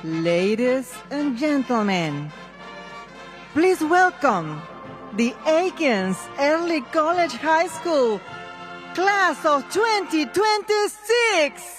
Ladies and gentlemen, please welcome the Akins Early College High School Class of 2026!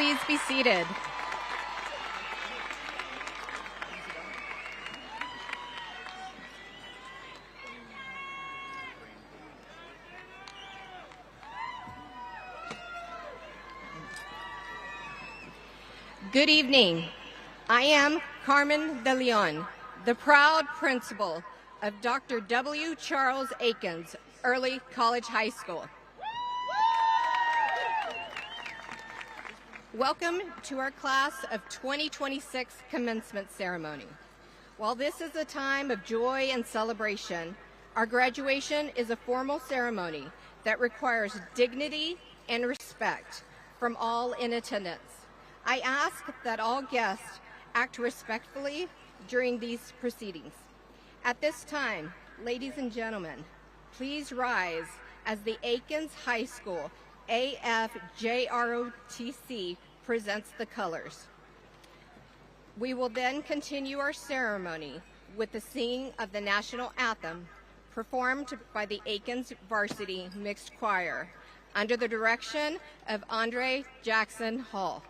Please be seated. Good evening. I am Carmen de Leon, the proud principal of Dr. W. Charles Akins Early College High School. Welcome to our class of 2026 commencement ceremony. While this is a time of joy and celebration, our graduation is a formal ceremony that requires dignity and respect from all in attendance. I ask that all guests act respectfully during these proceedings. At this time, ladies and gentlemen, please rise as the Akins High School AFJROTC presents the colors. We will then continue our ceremony with the singing of the national anthem performed by the Akins Varsity Mixed Choir under the direction of Andre Jackson Hall.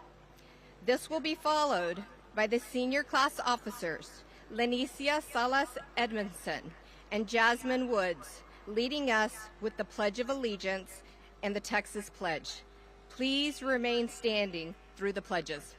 This will be followed by the senior class officers, Lenicia Salas Edmondson and Jasmine Woods, leading us with the Pledge of Allegiance and the Texas Pledge. Please remain standing through the pledges.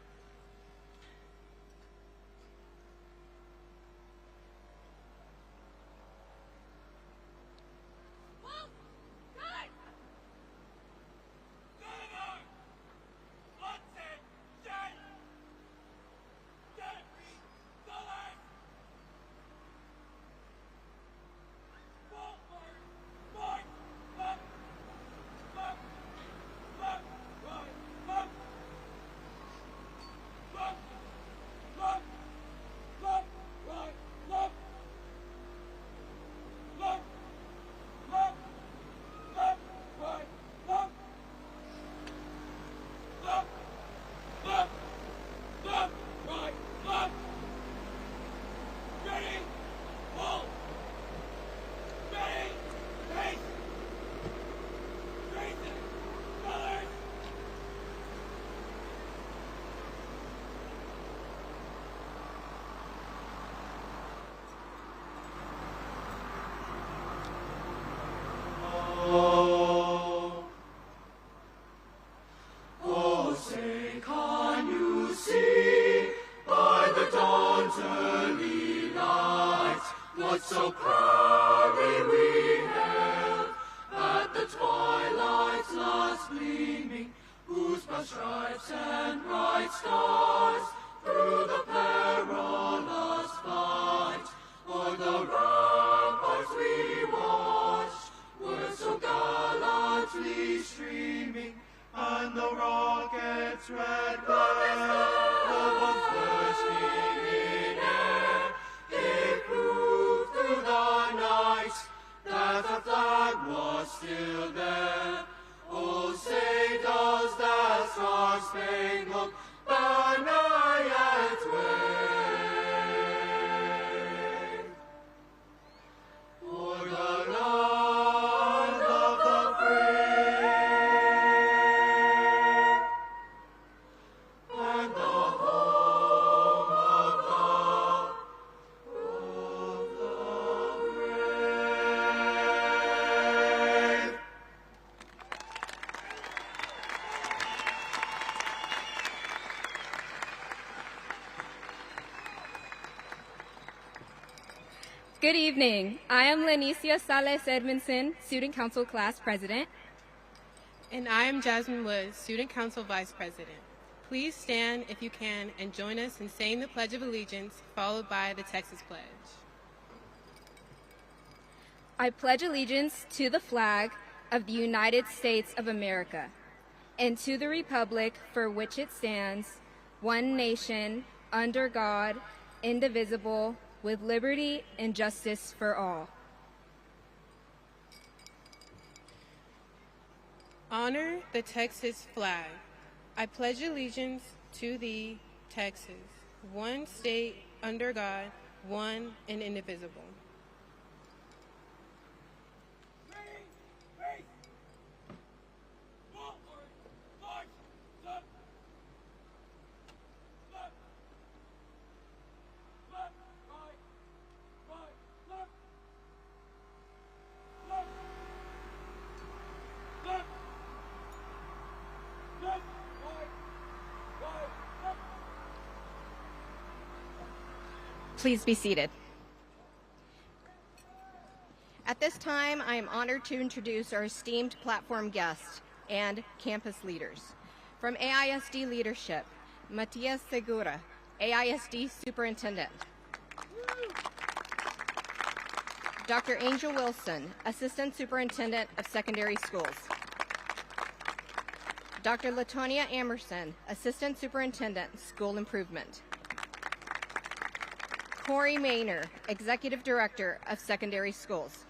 Good evening. I am Lenicia Salas Edmondson, Student Council Class President. And I am Jasmine Woods, Student Council Vice President. Please stand if you can and join us in saying the Pledge of Allegiance, followed by the Texas Pledge. I pledge allegiance to the flag of the United States of America and to the republic for which it stands, one nation, under God, indivisible, with liberty and justice for all. Honor the Texas flag. I pledge allegiance to thee, Texas, one state, under God, one and indivisible. Please be seated. At this time, I am honored to introduce our esteemed platform guests and campus leaders. From AISD Leadership, Matias Segura, AISD Superintendent. Dr. Angel Wilson, Assistant Superintendent of Secondary Schools. Dr. Latonia Amerson, Assistant Superintendent, School Improvement. Corey Maynor, Executive Director of Secondary Schools.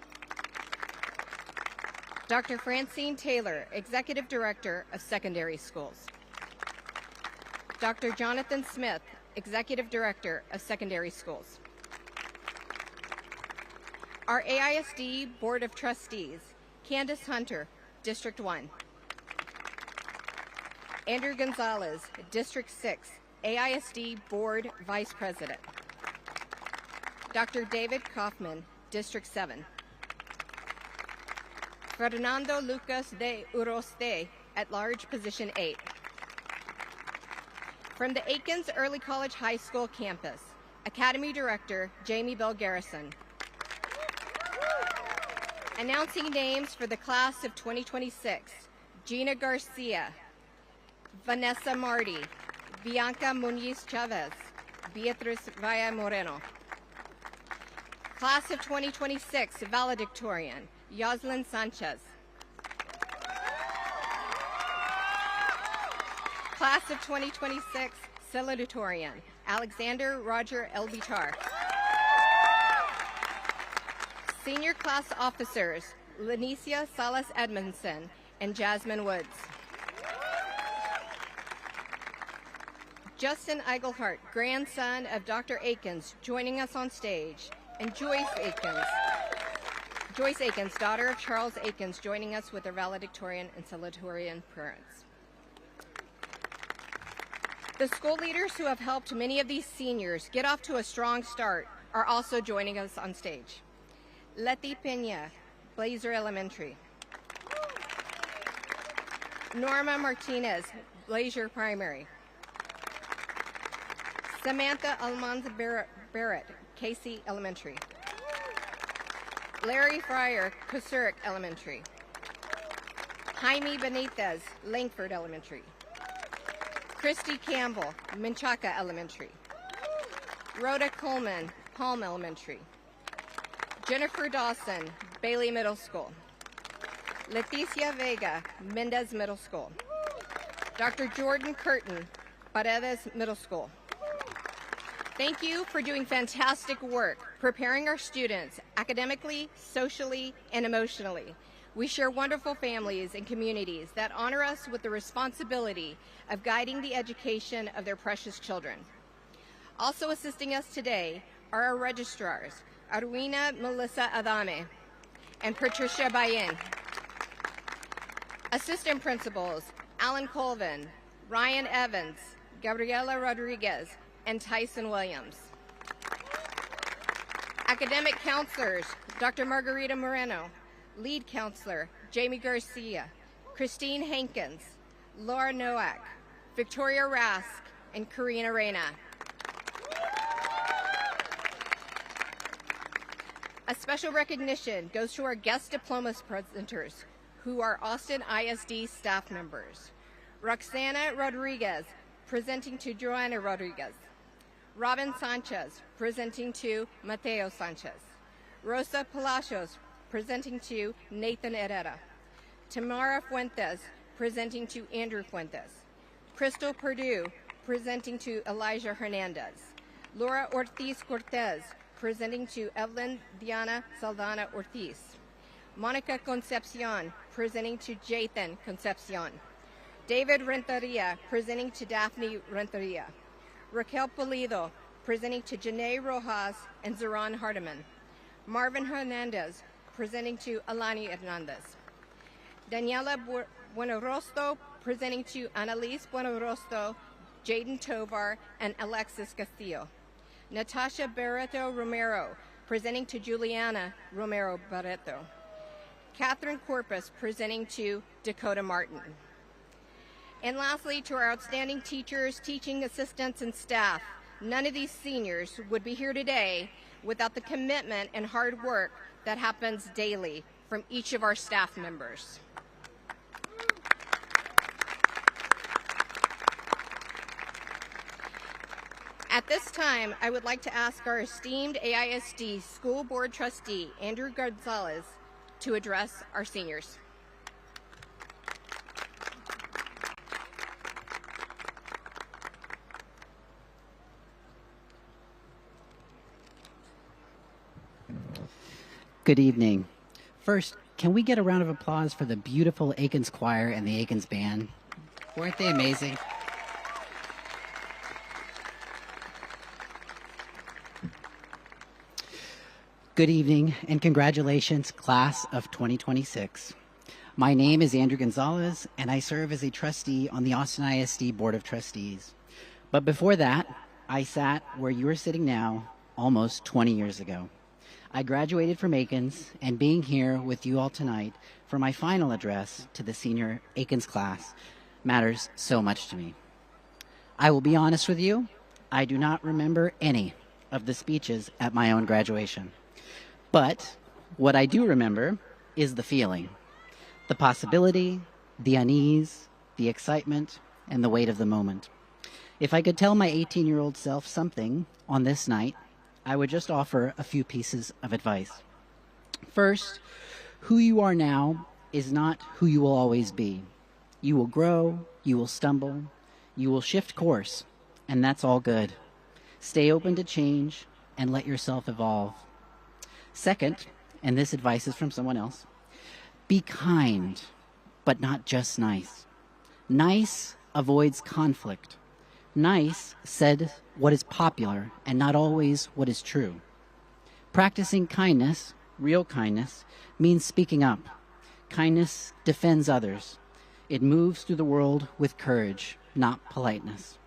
Dr. Francine Taylor, Executive Director of Secondary Schools. Dr. Jonathan Smith, Executive Director of Secondary Schools. Our AISD Board of Trustees, Candace Hunter, District 1. Andrew Gonzalez, District 6, AISD Board Vice President. Dr. David Kaufman, District 7. Fernando Lucas de Uroste, at large, Position 8. From the Akins Early College High School campus, Academy Director Jamie Bell Garrison. Announcing names for the class of 2026, Gina Garcia, Vanessa Marty, Bianca Muniz Chavez, Beatriz Vaya Moreno. Class of 2026 valedictorian, Yoslyn Sanchez. Class of 2026 salutatorian, Alexander Roger Elbitar. Senior class officers, Lenicia Salas Edmondson and Jasmine Woods. Justin Eigelhart, grandson of Dr. Akins, joining us on stage, and Joyce Akins, daughter of Charles Akins, joining us with their valedictorian and salutatorian parents. The school leaders who have helped many of these seniors get off to a strong start are also joining us on stage. Letty Pena, Blazer Elementary. Norma Martinez, Blazer Primary. Samantha Almanza Barrett, Casey Elementary. Larry Fryer, Kosuric Elementary. Jaime Benitez, Langford Elementary. Christy Campbell, Menchaca Elementary. Rhoda Coleman, Palm Elementary. Jennifer Dawson, Bailey Middle School. Leticia Vega, Mendez Middle School. Dr. Jordan Curtin, Paredes Middle School. Thank you for doing fantastic work, preparing our students academically, socially, and emotionally. We share wonderful families and communities that honor us with the responsibility of guiding the education of their precious children. Also assisting us today are our registrars, Arwina Melissa Adame and Patricia Bayen. Assistant principals, Alan Colvin, Ryan Evans, Gabriela Rodriguez, and Tyson Williams. Academic counselors, Dr. Margarita Moreno, lead counselor, Jamie Garcia, Christine Hankins, Laura Nowak, Victoria Rask, and Karina Reyna. A special recognition goes to our guest diploma presenters, who are Austin ISD staff members. Roxana Rodriguez, presenting to Joanna Rodriguez. Robin Sanchez, presenting to Mateo Sanchez. Rosa Palacios, presenting to Nathan Herrera. Tamara Fuentes, presenting to Andrew Fuentes. Crystal Perdue, presenting to Elijah Hernandez. Laura Ortiz Cortez, presenting to Evelyn Diana Saldana Ortiz. Monica Concepcion, presenting to Jathan Concepcion. David Renteria, presenting to Daphne Renteria. Raquel Pulido, presenting to Janae Rojas and Zoran Hardiman. Marvin Hernandez, presenting to Alani Hernandez. Daniela Buenorosto, presenting to Annalise Buenorosto, Jaden Tovar, and Alexis Castillo. Natasha Barreto Romero, presenting to Juliana Romero Barreto. Catherine Corpus, presenting to Dakota Martin. And lastly, to our outstanding teachers, teaching assistants, and staff, none of these seniors would be here today without the commitment and hard work that happens daily from each of our staff members. At this time, I would like to ask our esteemed AISD School Board Trustee, Andrew Gonzalez, to address our seniors. Good evening. First, can we get a round of applause for the beautiful Akins Choir and the Akins Band? Weren't they amazing? Good evening and congratulations, class of 2026. My name is Andrew Gonzalez and I serve as a trustee on the Austin ISD Board of Trustees. But before that, I sat where you are sitting now almost 20 years ago. I graduated from Akins, and being here with you all tonight for my final address to the senior Akins class matters so much to me. I will be honest with you, I do not remember any of the speeches at my own graduation. But what I do remember is the feeling, the possibility, the unease, the excitement, and the weight of the moment. If I could tell my 18-year-old self something on this night, I would just offer a few pieces of advice. First, who you are now is not who you will always be. You will grow, you will stumble, you will shift course, and that's all good. Stay open to change and let yourself evolve. Second, and this advice is from someone else, be kind, but not just nice. Nice avoids conflict. Nice said what is popular and not always what is true. Practicing kindness, real kindness, means speaking up. Kindness defends others. It moves through the world with courage, not politeness.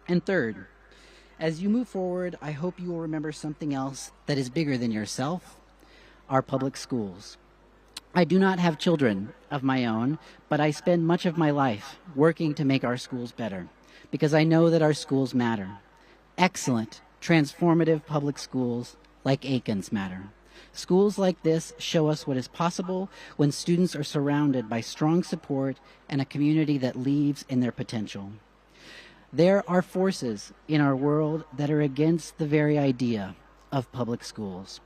And third, as you move forward, I hope you will remember something else that is bigger than yourself, our public schools. I do not have children of my own, but I spend much of my life working to make our schools better, because I know that our schools matter. Excellent, transformative public schools like Akins matter. Schools like this show us what is possible when students are surrounded by strong support and a community that believes in their potential. There are forces in our world that are against the very idea of public schools.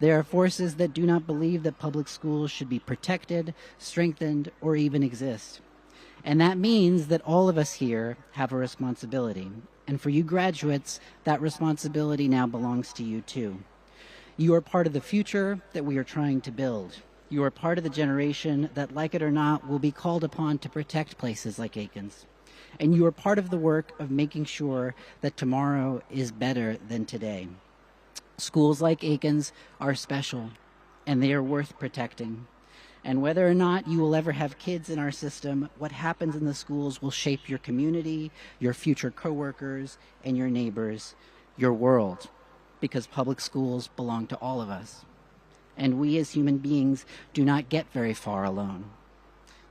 There are forces that do not believe that public schools should be protected, strengthened, or even exist. And that means that all of us here have a responsibility. And for you graduates, that responsibility now belongs to you too. You are part of the future that we are trying to build. You are part of the generation that, like it or not, will be called upon to protect places like Akins. And you are part of the work of making sure that tomorrow is better than today. Schools like Akins are special, and they are worth protecting. And whether or not you will ever have kids in our system, what happens in the schools will shape your community, your future coworkers, and your neighbors, your world, because public schools belong to all of us. And we as human beings do not get very far alone.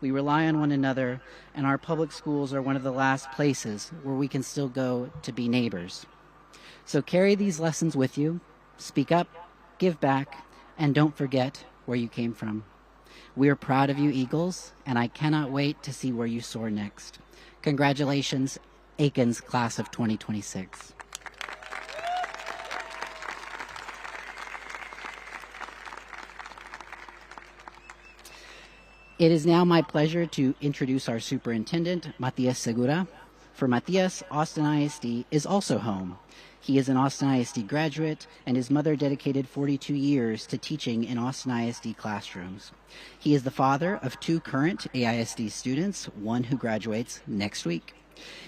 We rely on one another, and our public schools are one of the last places where we can still go to be neighbors. So carry these lessons with you, speak up, give back, and don't forget where you came from. We are proud of you, Eagles, and I cannot wait to see where you soar next. Congratulations, Akins Class of 2026. It is now my pleasure to introduce our superintendent, Matias Segura. For Matias, Austin ISD is also home. He is an Austin ISD graduate, and his mother dedicated 42 years to teaching in Austin ISD classrooms. He is the father of 2 current AISD students, one who graduates next week.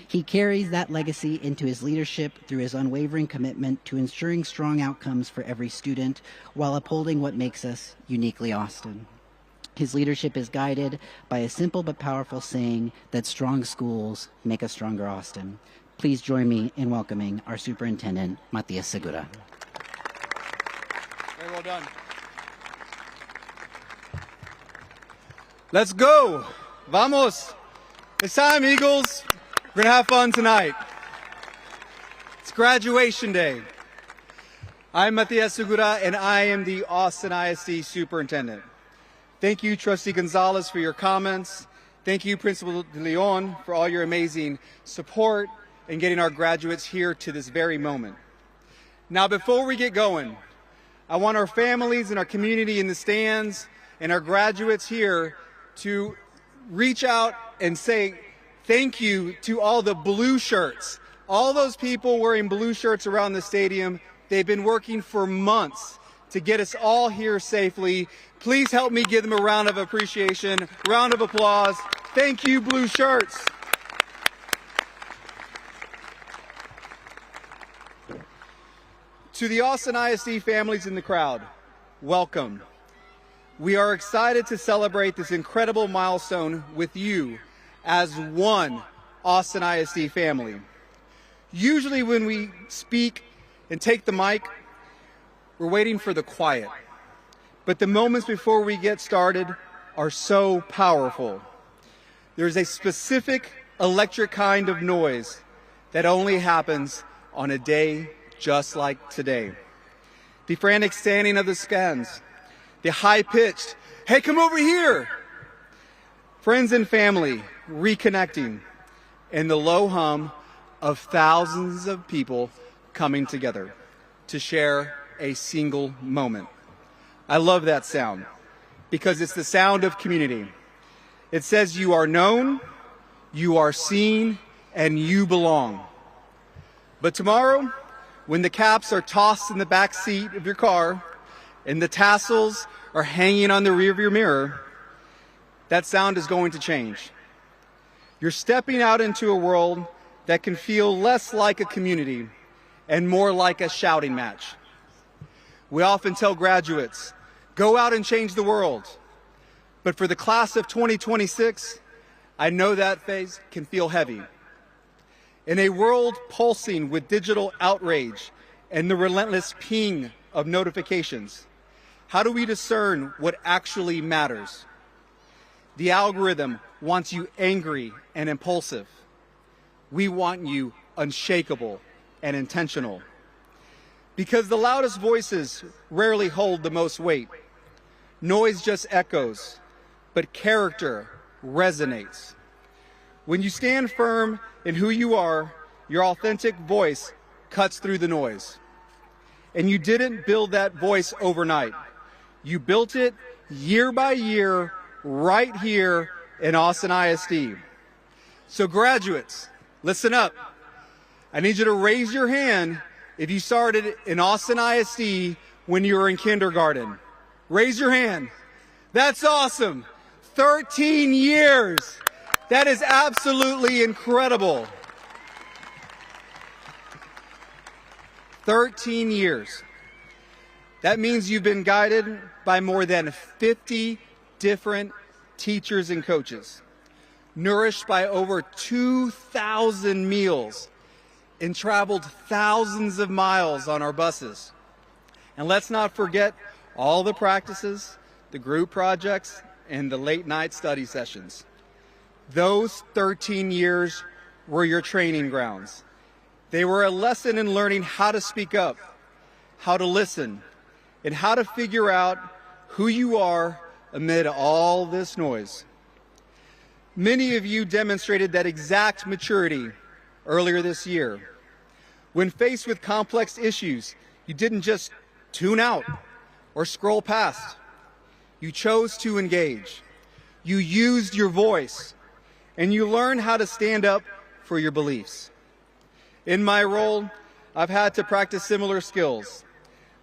He carries that legacy into his leadership through his unwavering commitment to ensuring strong outcomes for every student while upholding what makes us uniquely Austin. His leadership is guided by a simple but powerful saying that strong schools make a stronger Austin. Please join me in welcoming our superintendent, Matias Segura. Very well done. Let's go. Vamos. It's time, Eagles. We're going to have fun tonight. It's graduation day. I'm Matias Segura, and I am the Austin ISD Superintendent. Thank you, Trustee Gonzalez, for your comments. Thank you, Principal De Leon, for all your amazing support in getting our graduates here to this very moment. Now, before we get going, I want our families and our community in the stands and our graduates here to reach out and say thank you to all the blue shirts. All those people wearing blue shirts around the stadium, they've been working for months to get us all here safely. Please help me give them a round of appreciation, round of applause. Thank you, blue shirts. To the Austin ISD families in the crowd, welcome. We are excited to celebrate this incredible milestone with you as one Austin ISD family. Usually when we speak and take the mic, we're waiting for the quiet. But the moments before we get started are so powerful. There's a specific electric kind of noise that only happens on a day just like today. The frantic standing of the stands, the high-pitched, "Hey, come over here!" Friends and family reconnecting, and the low hum of thousands of people coming together to share a single moment. I love that sound because it's the sound of community. It says you are known, you are seen, and you belong. But tomorrow, when the caps are tossed in the back seat of your car and the tassels are hanging on the rearview mirror, that sound is going to change. You're stepping out into a world that can feel less like a community and more like a shouting match. We often tell graduates, go out and change the world. But for the class of 2026, I know that phase can feel heavy. In a world pulsing with digital outrage and the relentless ping of notifications, how do we discern what actually matters? The algorithm wants you angry and impulsive. We want you unshakable and intentional. Because the loudest voices rarely hold the most weight. Noise just echoes, but character resonates. When you stand firm in who you are, your authentic voice cuts through the noise. And you didn't build that voice overnight. You built it year by year, right here in Austin ISD. So graduates, listen up. I need you to raise your hand if you started in Austin ISD when you were in kindergarten. Raise your hand. That's awesome. 13 years. That is absolutely incredible. 13 years. That means you've been guided by more than 50 different teachers and coaches, nourished by over 2,000 meals, and traveled thousands of miles on our buses. And let's not forget all the practices, the group projects, and the late night study sessions. Those 13 years were your training grounds. They were a lesson in learning how to speak up, how to listen, and how to figure out who you are amid all this noise. Many of you demonstrated that exact maturity earlier this year. When faced with complex issues, you didn't just tune out or scroll past. You chose to engage. You used your voice, and you learned how to stand up for your beliefs. In my role, I've had to practice similar skills.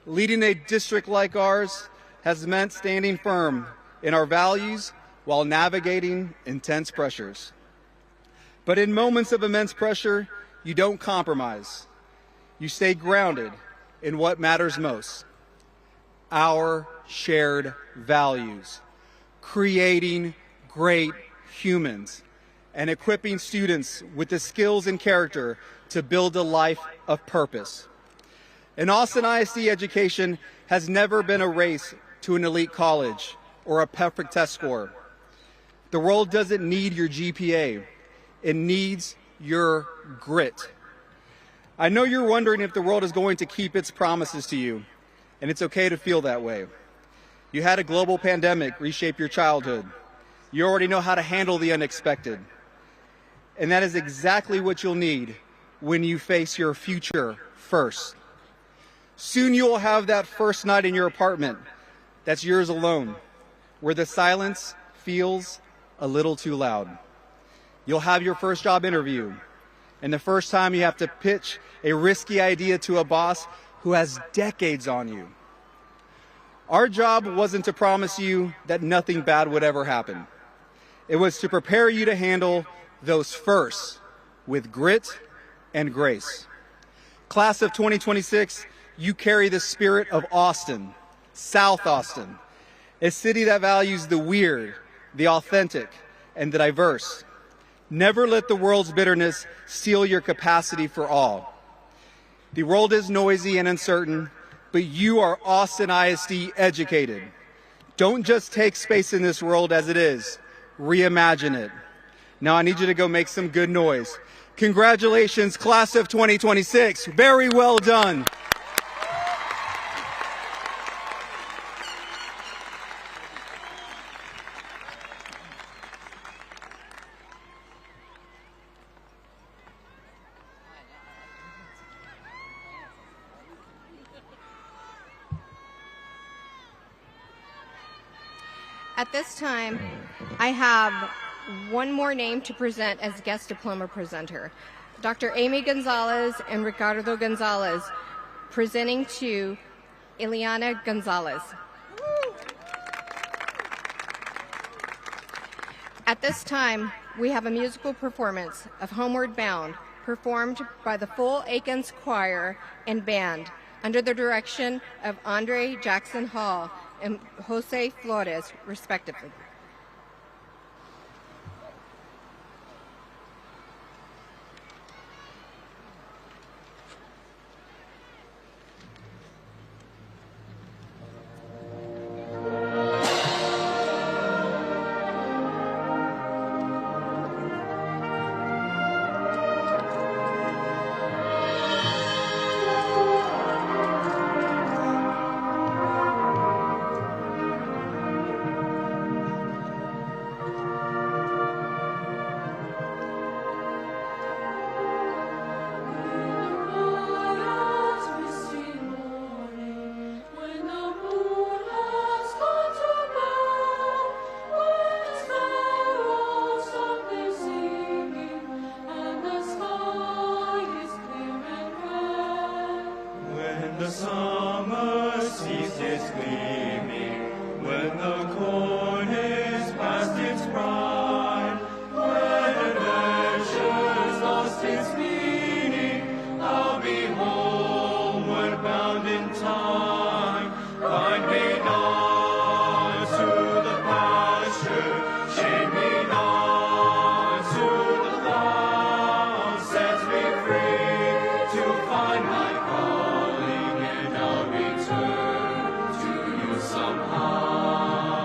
Leading a district like ours has meant standing firm in our values while navigating intense pressures. But in moments of immense pressure, you don't compromise. You stay grounded in what matters most: our shared values, creating great humans, and equipping students with the skills and character to build a life of purpose. An Austin ISD education has never been a race to an elite college or a perfect test score. The world doesn't need your GPA. It needs your grit. I know you're wondering if the world is going to keep its promises to you, and it's okay to feel that way. You had a global pandemic reshape your childhood. You already know how to handle the unexpected. And that is exactly what you'll need when you face your future first. Soon you will have that first night in your apartment that's yours alone, where the silence feels a little too loud. You'll have your first job interview, and the first time you have to pitch a risky idea to a boss who has decades on you. Our job wasn't to promise you that nothing bad would ever happen. It was to prepare you to handle those firsts with grit and grace. Class of 2026, you carry the spirit of Austin, South Austin, a city that values the weird, the authentic, and the diverse. Never let the world's bitterness steal your capacity for awe. The world is noisy and uncertain, but you are Austin ISD educated. Don't just take space in this world as it is. Reimagine it. Now I need you to go make some good noise. Congratulations, class of 2026. Very well done. At this time, I have one more name to present as guest diploma presenter. Dr. Amy Gonzalez and Ricardo Gonzalez, presenting to Ileana Gonzalez. At this time, we have a musical performance of Homeward Bound, performed by the full Akins Choir and Band, under the direction of Andre Jackson Hall and Jose Flores, respectively. The summer ceases gleaming, when the corn is past its prime, when adventure's lost its meaning, I'll be homeward bound in time. Bind me not to the pasture, chain me not to the plow, set me free to find my calling. Return to you somehow.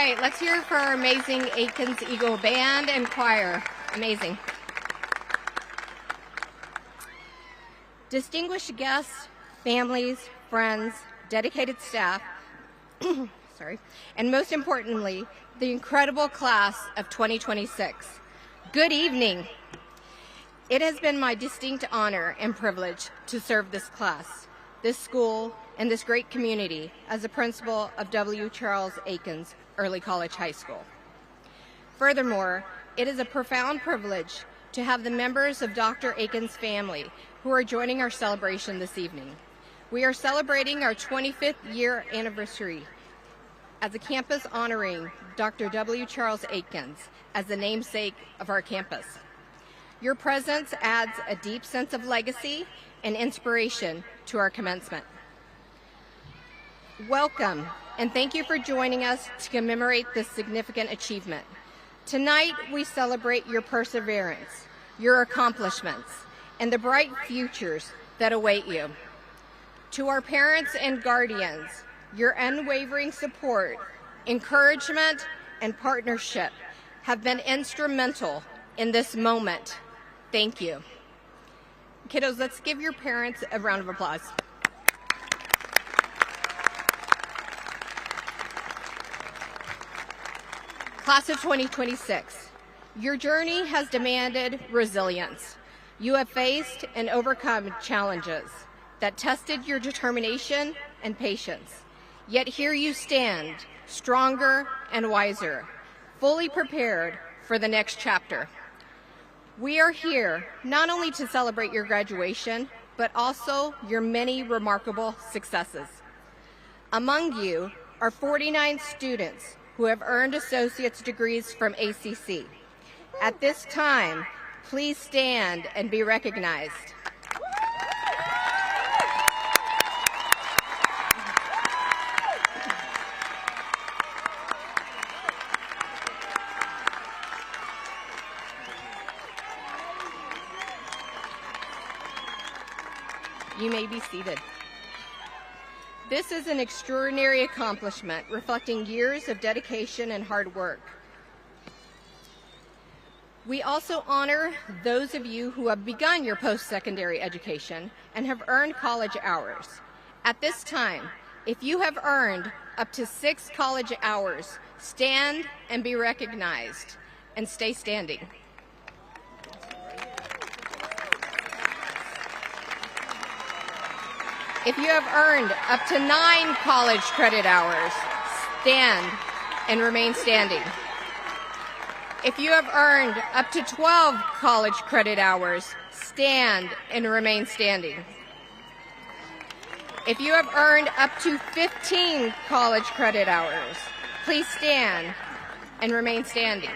right, let's hear it for our amazing Akins Eagle Band and Choir. Amazing. Distinguished guests, families, friends, dedicated staff, and most importantly, the incredible class of 2026. Good evening. It has been my distinct honor and privilege to serve this class, this school, and this great community as a principal of W. Charles Akins Early College High School. Furthermore, it is a profound privilege to have the members of Dr. Akins' family who are joining our celebration this evening. We are celebrating our 25th year anniversary as a campus honoring Dr. W. Charles Akins as the namesake of our campus. Your presence adds a deep sense of legacy and inspiration to our commencement. Welcome, and thank you for joining us to commemorate this significant achievement. Tonight, we celebrate your perseverance, your accomplishments, and the bright futures that await you. To our parents and guardians, your unwavering support, encouragement, and partnership have been instrumental in this moment. Thank you. Kiddos, let's give your parents a round of applause. Class of 2026, your journey has demanded resilience. You have faced and overcome challenges that tested your determination and patience. Yet here you stand, stronger and wiser, fully prepared for the next chapter. We are here not only to celebrate your graduation, but also your many remarkable successes. Among you are 49 students who have earned associate's degrees from ACC. At this time, please stand and be recognized. You may be seated. This is an extraordinary accomplishment reflecting years of dedication and hard work. We also honor those of you who have begun your post-secondary education and have earned college hours. At this time, if you have earned up to 6 college hours, stand and be recognized, and stay standing. If you have earned up to 9 college credit hours, stand and remain standing. If you have earned up to 12 college credit hours, stand and remain standing. If you have earned up to 15 college credit hours, please stand and remain standing.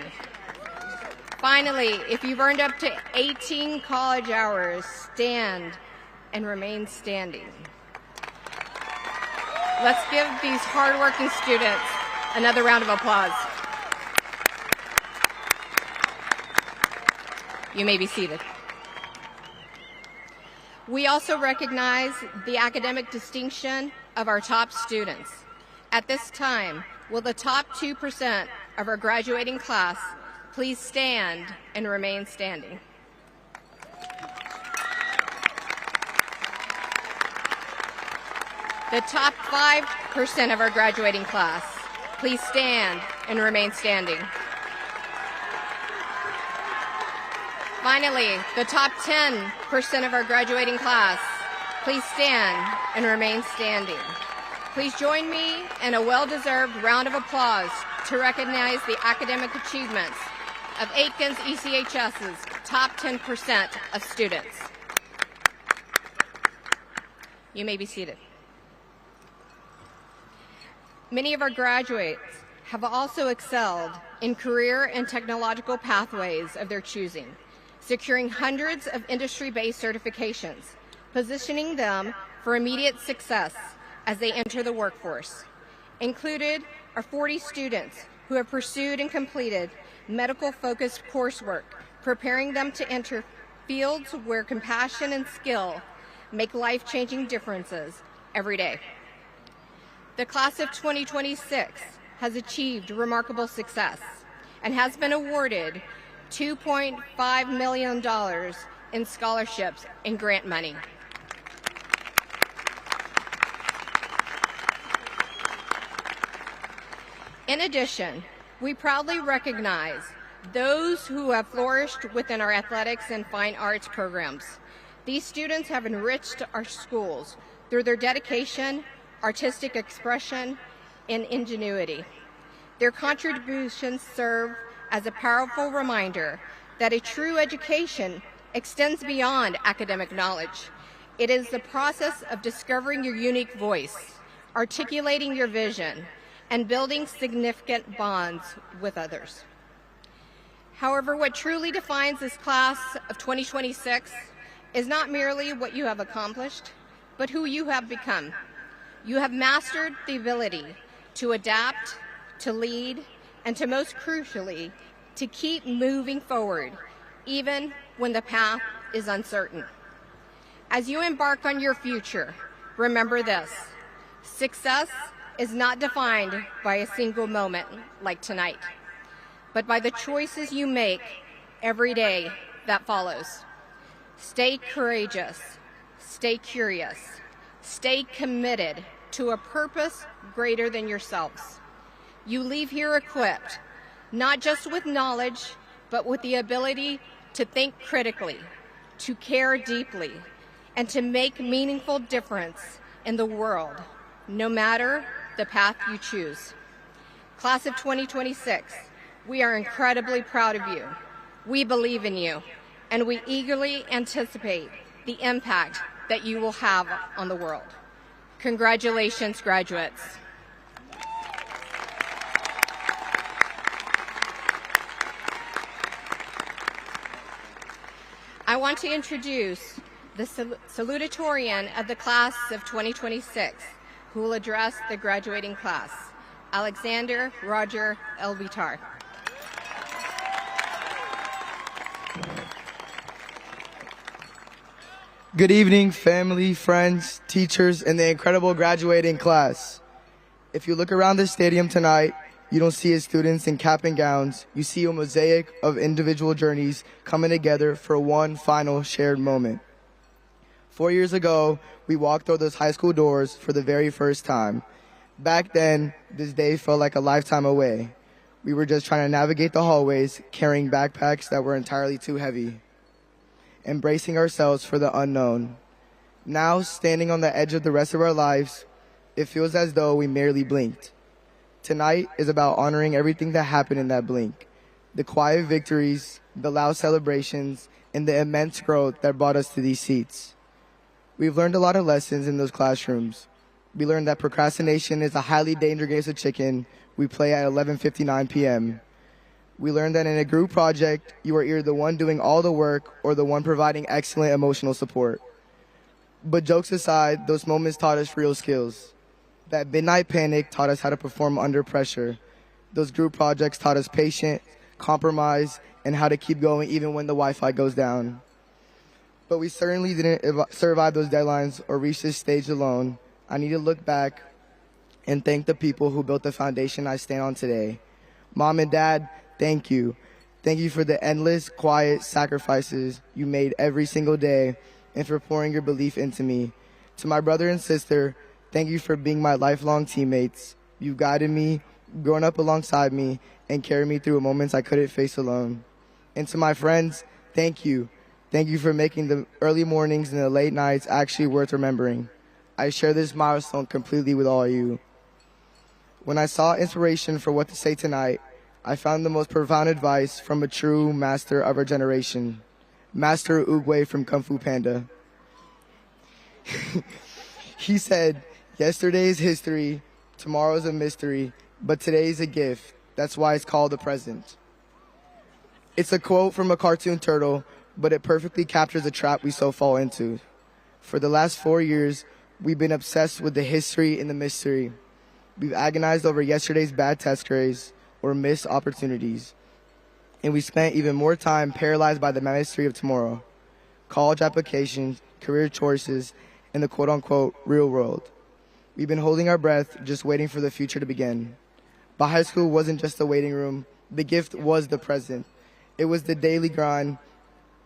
Finally, if you've earned up to 18 college hours, stand and remain standing. Let's give these hardworking students another round of applause. You may be seated. We also recognize the academic distinction of our top students. At this time, will the top 2% of our graduating class please stand and remain standing? The top 5% of our graduating class, please stand and remain standing. Finally, the top 10% of our graduating class, please stand and remain standing. Please join me in a well-deserved round of applause to recognize the academic achievements of Akins ECHS's top 10% of students. You may be seated. Many of our graduates have also excelled in career and technological pathways of their choosing, securing hundreds of industry-based certifications, positioning them for immediate success as they enter the workforce. Included are 40 students who have pursued and completed medical-focused coursework, preparing them to enter fields where compassion and skill make life-changing differences every day. The class of 2026 has achieved remarkable success and has been awarded $2.5 million in scholarships and grant money. In addition, we proudly recognize those who have flourished within our athletics and fine arts programs. These students have enriched our schools through their dedication, artistic expression, and ingenuity. Their contributions serve as a powerful reminder that a true education extends beyond academic knowledge. It is the process of discovering your unique voice, articulating your vision, and building significant bonds with others. However, what truly defines this class of 2026 is not merely what you have accomplished, but who you have become. You have mastered the ability to adapt, to lead, and to most crucially, to keep moving forward, even when the path is uncertain. As you embark on your future, remember this: success is not defined by a single moment like tonight, but by the choices you make every day that follows. Stay courageous, stay curious, stay committed to a purpose greater than yourselves. You leave here equipped, not just with knowledge, but with the ability to think critically, to care deeply, and to make meaningful difference in the world, no matter the path you choose. Class of 2026, we are incredibly proud of you. We believe in you, and we eagerly anticipate the impact that you will have on the world. Congratulations, graduates. I want to introduce the salutatorian of the class of 2026, who will address the graduating class, Alexander Roger Elvitar. Good evening, family, friends, teachers, and the incredible graduating class. If you look around this stadium tonight, you don't see his students in cap and gowns. You see a mosaic of individual journeys coming together for one final shared moment. 4 years ago, we walked through those high school doors for the very first time. Back then, this day felt like a lifetime away. We were just trying to navigate the hallways, carrying backpacks that were entirely too heavy, embracing ourselves for the unknown. Now, standing on the edge of the rest of our lives, it feels as though we merely blinked. Tonight is about honoring everything that happened in that blink, the quiet victories, the loud celebrations, and the immense growth that brought us to these seats. We've learned a lot of lessons in those classrooms. We learned that procrastination is a highly dangerous game of chicken we play at 11:59 p.m. We learned that in a group project, you are either the one doing all the work or the one providing excellent emotional support. But jokes aside, those moments taught us real skills. That midnight panic taught us how to perform under pressure. Those group projects taught us patience, compromise, and how to keep going even when the Wi-Fi goes down. But we certainly didn't survive those deadlines or reach this stage alone. I need to look back and thank the people who built the foundation I stand on today. Mom and Dad, thank you. Thank you for the endless, quiet sacrifices you made every single day and for pouring your belief into me. To my brother and sister, thank you for being my lifelong teammates. You've guided me, grown up alongside me, and carried me through moments I couldn't face alone. And to my friends, thank you. Thank you for making the early mornings and the late nights actually worth remembering. I share this milestone completely with all of you. When I saw inspiration for what to say tonight, I found the most profound advice from a true master of our generation, Master Oogway from Kung Fu Panda. He said, "Yesterday is history, tomorrow is a mystery, but today is a gift. That's why it's called the present." It's a quote from a cartoon turtle, but it perfectly captures the trap we so fall into. For the last 4 years, we've been obsessed with the history and the mystery. We've agonized over yesterday's bad test grades or missed opportunities. And we spent even more time paralyzed by the mystery of tomorrow, college applications, career choices, and the quote-unquote real world. We've been holding our breath, just waiting for the future to begin. But high school wasn't just a waiting room. The gift was the present. It was the daily grind.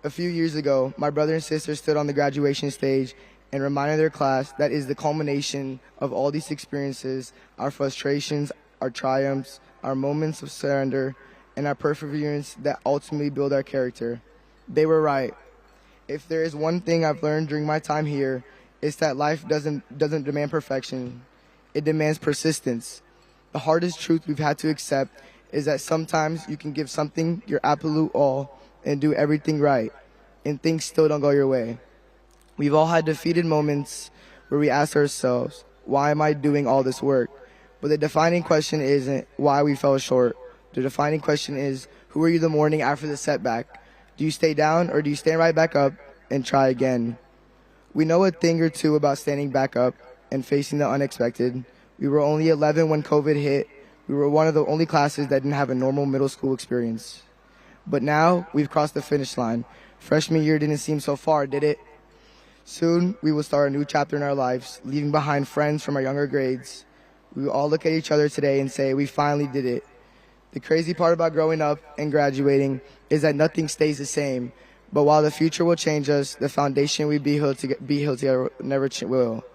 A few years ago, my brother and sister stood on the graduation stage and reminded their class that is the culmination of all these experiences, our frustrations, our triumphs, our moments of surrender, and our perseverance that ultimately build our character. They were right. If there is one thing I've learned during my time here, it's that life doesn't demand perfection. It demands persistence. The hardest truth we've had to accept is that sometimes you can give something your absolute all and do everything right, and things still don't go your way. We've all had defeated moments where we ask ourselves, why am I doing all this work? But the defining question isn't why we fell short. The defining question is, who are you the morning after the setback? Do you stay down or do you stand right back up and try again? We know a thing or two about standing back up and facing the unexpected. We were only 11 when COVID hit. We were one of the only classes that didn't have a normal middle school experience. But now we've crossed the finish line. Freshman year didn't seem so far, did it? Soon we will start a new chapter in our lives, leaving behind friends from our younger grades. We will all look at each other today and say, we finally did it. The crazy part about growing up and graduating is that nothing stays the same. But while the future will change us, the foundation we built together never will.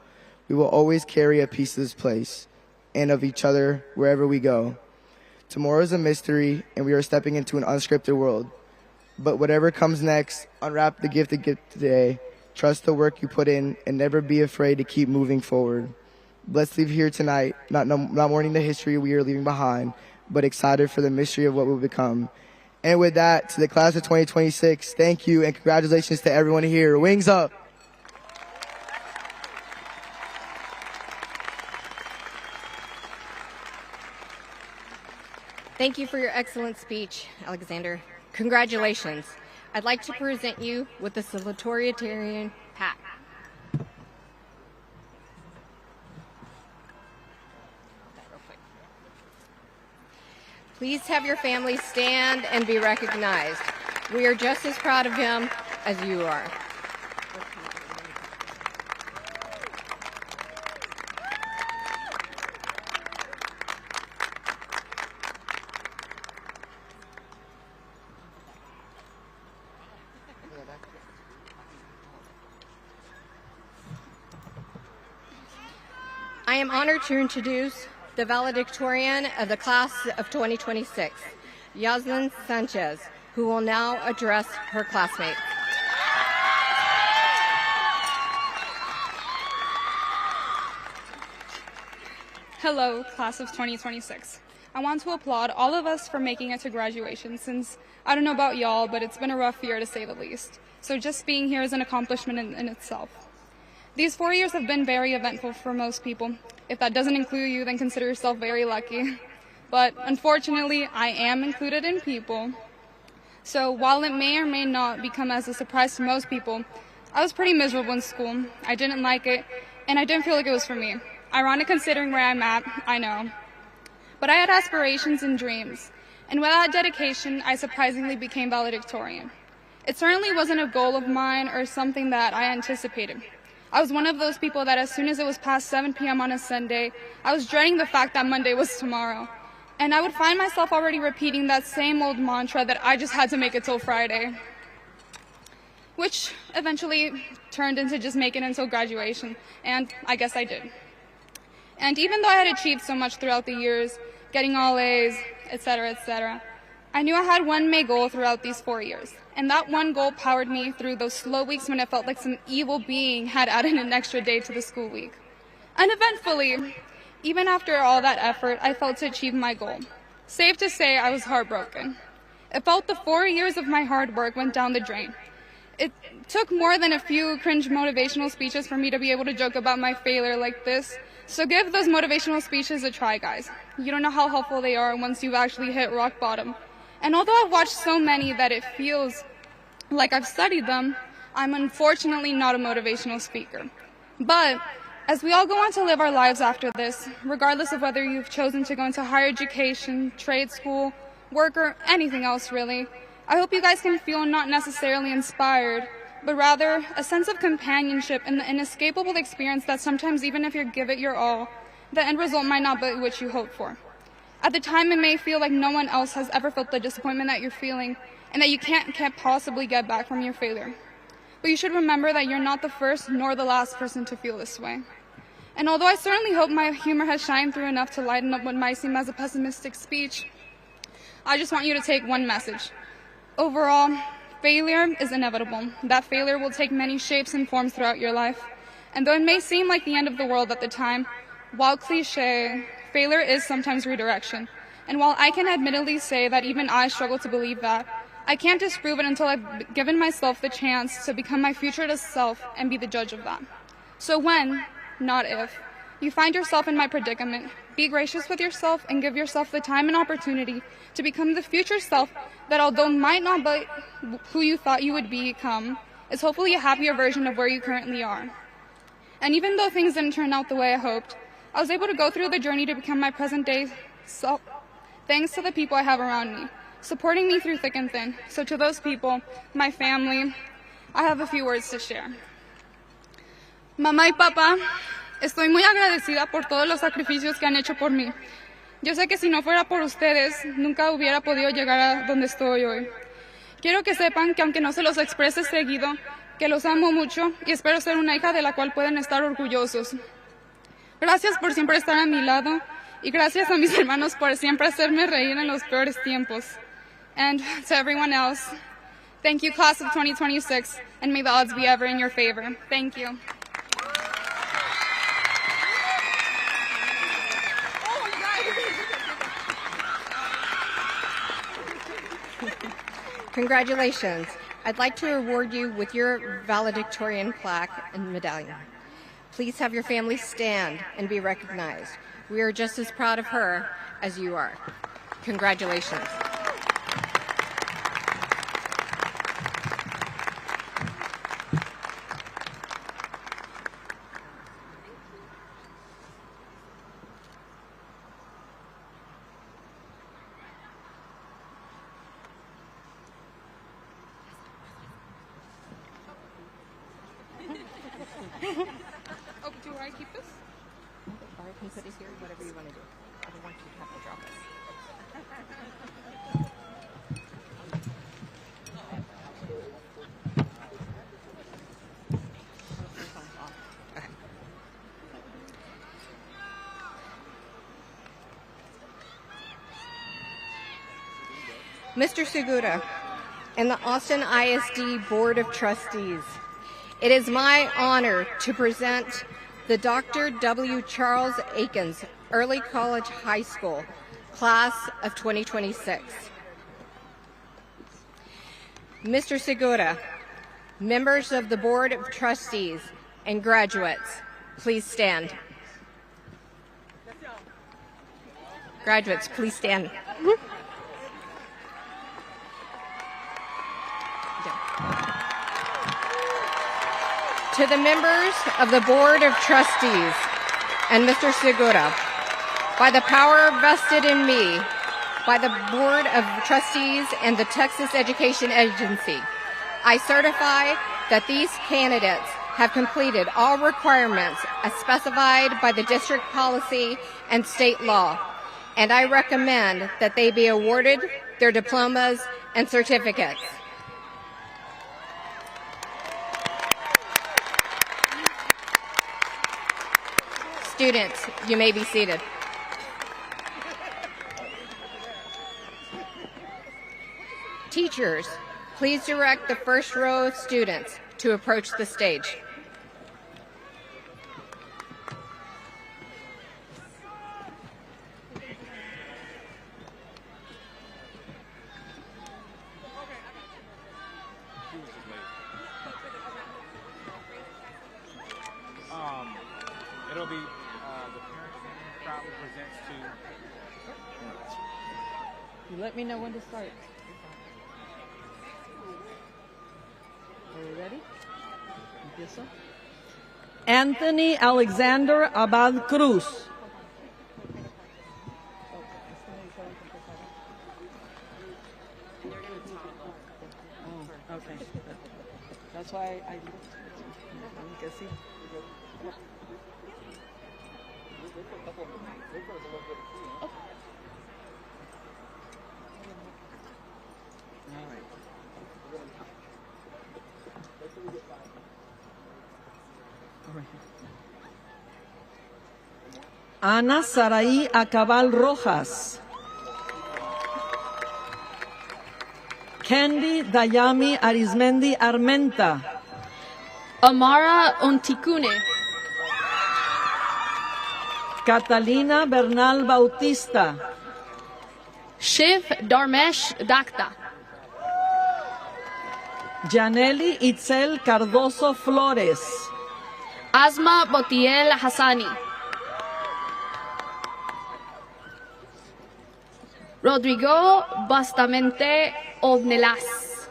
We will always carry a piece of this place and of each other wherever we go. Tomorrow is a mystery, and we are stepping into an unscripted world. But whatever comes next, unwrap the gift today. Trust the work you put in, and never be afraid to keep moving forward. Let's leave here tonight, not mourning the history we are leaving behind, but excited for the mystery of what will become. And with that, to the class of 2026, thank you and congratulations to everyone here. Wings up. Thank you for your excellent speech, Alexander. Congratulations. I'd like to present you with the salutatorian hat. Please have your family stand and be recognized. We are just as proud of him as you are. I am honored to introduce the valedictorian of the class of 2026, Yaslin Sanchez, who will now address her classmates. Hello, class of 2026. I want to applaud all of us for making it to graduation since, I don't know about y'all, but it's been a rough year to say the least. So just being here is an accomplishment in itself. These 4 years have been very eventful for most people. If that doesn't include you, then consider yourself very lucky. But unfortunately, I am included in people. So while it may or may not become as a surprise to most people, I was pretty miserable in school. I didn't like it, and I didn't feel like it was for me. Ironic considering where I'm at, I know. But I had aspirations and dreams, and with that dedication, I surprisingly became valedictorian. It certainly wasn't a goal of mine or something that I anticipated. I was one of those people that as soon as it was past 7 p.m. on a Sunday, I was dreading the fact that Monday was tomorrow. And I would find myself already repeating that same old mantra that I just had to make it till Friday, which eventually turned into just making it until graduation, and I guess I did. And even though I had achieved so much throughout the years, getting all A's, etc., I knew I had one main goal throughout these 4 years. And that one goal powered me through those slow weeks when it felt like some evil being had added an extra day to the school week. Uneventfully, even after all that effort, I felt to achieve my goal. Safe to say, I was heartbroken. It felt the 4 years of my hard work went down the drain. It took more than a few cringe motivational speeches for me to be able to joke about my failure like this. So give those motivational speeches a try, guys. You don't know how helpful they are once you've actually hit rock bottom. And although I've watched so many that it feels like I've studied them, I'm unfortunately not a motivational speaker. But as we all go on to live our lives after this, regardless of whether you've chosen to go into higher education, trade school, work, or anything else really, I hope you guys can feel not necessarily inspired, but rather a sense of companionship and the inescapable experience that sometimes even if you give it your all, the end result might not be what you hoped for. At the time, it may feel like no one else has ever felt the disappointment that you're feeling and that you can't possibly get back from your failure. But you should remember that you're not the first nor the last person to feel this way. And although I certainly hope my humor has shined through enough to lighten up what might seem as a pessimistic speech, I just want you to take one message. Overall, failure is inevitable. That failure will take many shapes and forms throughout your life. And though it may seem like the end of the world at the time, while cliche, failure is sometimes redirection. And while I can admittedly say that even I struggle to believe that, I can't disprove it until I've given myself the chance to become my future self and be the judge of that. So when, not if, you find yourself in my predicament, be gracious with yourself and give yourself the time and opportunity to become the future self that, although might not be who you thought you would become, is hopefully a happier version of where you currently are. And even though things didn't turn out the way I hoped, I was able to go through the journey to become my present day self, thanks to the people I have around me, supporting me through thick and thin. So to those people, my family, I have a few words to share. Mamá y papá, estoy muy agradecida por todos los sacrificios que han hecho por mí. Yo sé que si no fuera por ustedes, nunca hubiera podido llegar a donde estoy hoy. Quiero que sepan que aunque no se los exprese seguido, que los amo mucho y espero ser una hija de la cual pueden estar orgullosos. Gracias por siempre estar a mi lado y gracias a mis hermanos por siempre hacerme reír en los peores tiempos. And to everyone else, thank you, class of 2026, and may the odds be ever in your favor. Thank you. Congratulations. I'd like to award you with your valedictorian plaque and medallion. Please have your family stand and be recognized. We are just as proud of her as you are. Congratulations. Oh, do I keep this? Or I can put it here, whatever you want to do. I don't want you to have to drop it. Mr. Segura and the Austin ISD Board of Trustees, it is my honor to present the Dr. W. Charles Akins Early College High School, class of 2026. Mr. Segura, members of the Board of Trustees, and graduates, please stand. Graduates, please stand. To the members of the Board of Trustees and Mr. Segura, by the power vested in me by the Board of Trustees and the Texas Education Agency, I certify that these candidates have completed all requirements as specified by the district policy and state law, and I recommend that they be awarded their diplomas and certificates. Students, you may be seated. Teachers, please direct the first row of students to approach the stage. It'll be the parents proudly presents to. You let me know when to start. Are we ready? Empiezo. Anthony Alexander Abad Cruz. Oh, okay. That's why I guess he. Ana Saraí Acabal Rojas. Kendi Dayami Arizmendi Armenta. Amara Onticune. Catalina Bernal Bautista. Shiv Darmesh Dakta. Janely Itzel Cardoso Flores. Asma Botiel Hassani. Rodrigo Bastamente Odnelas.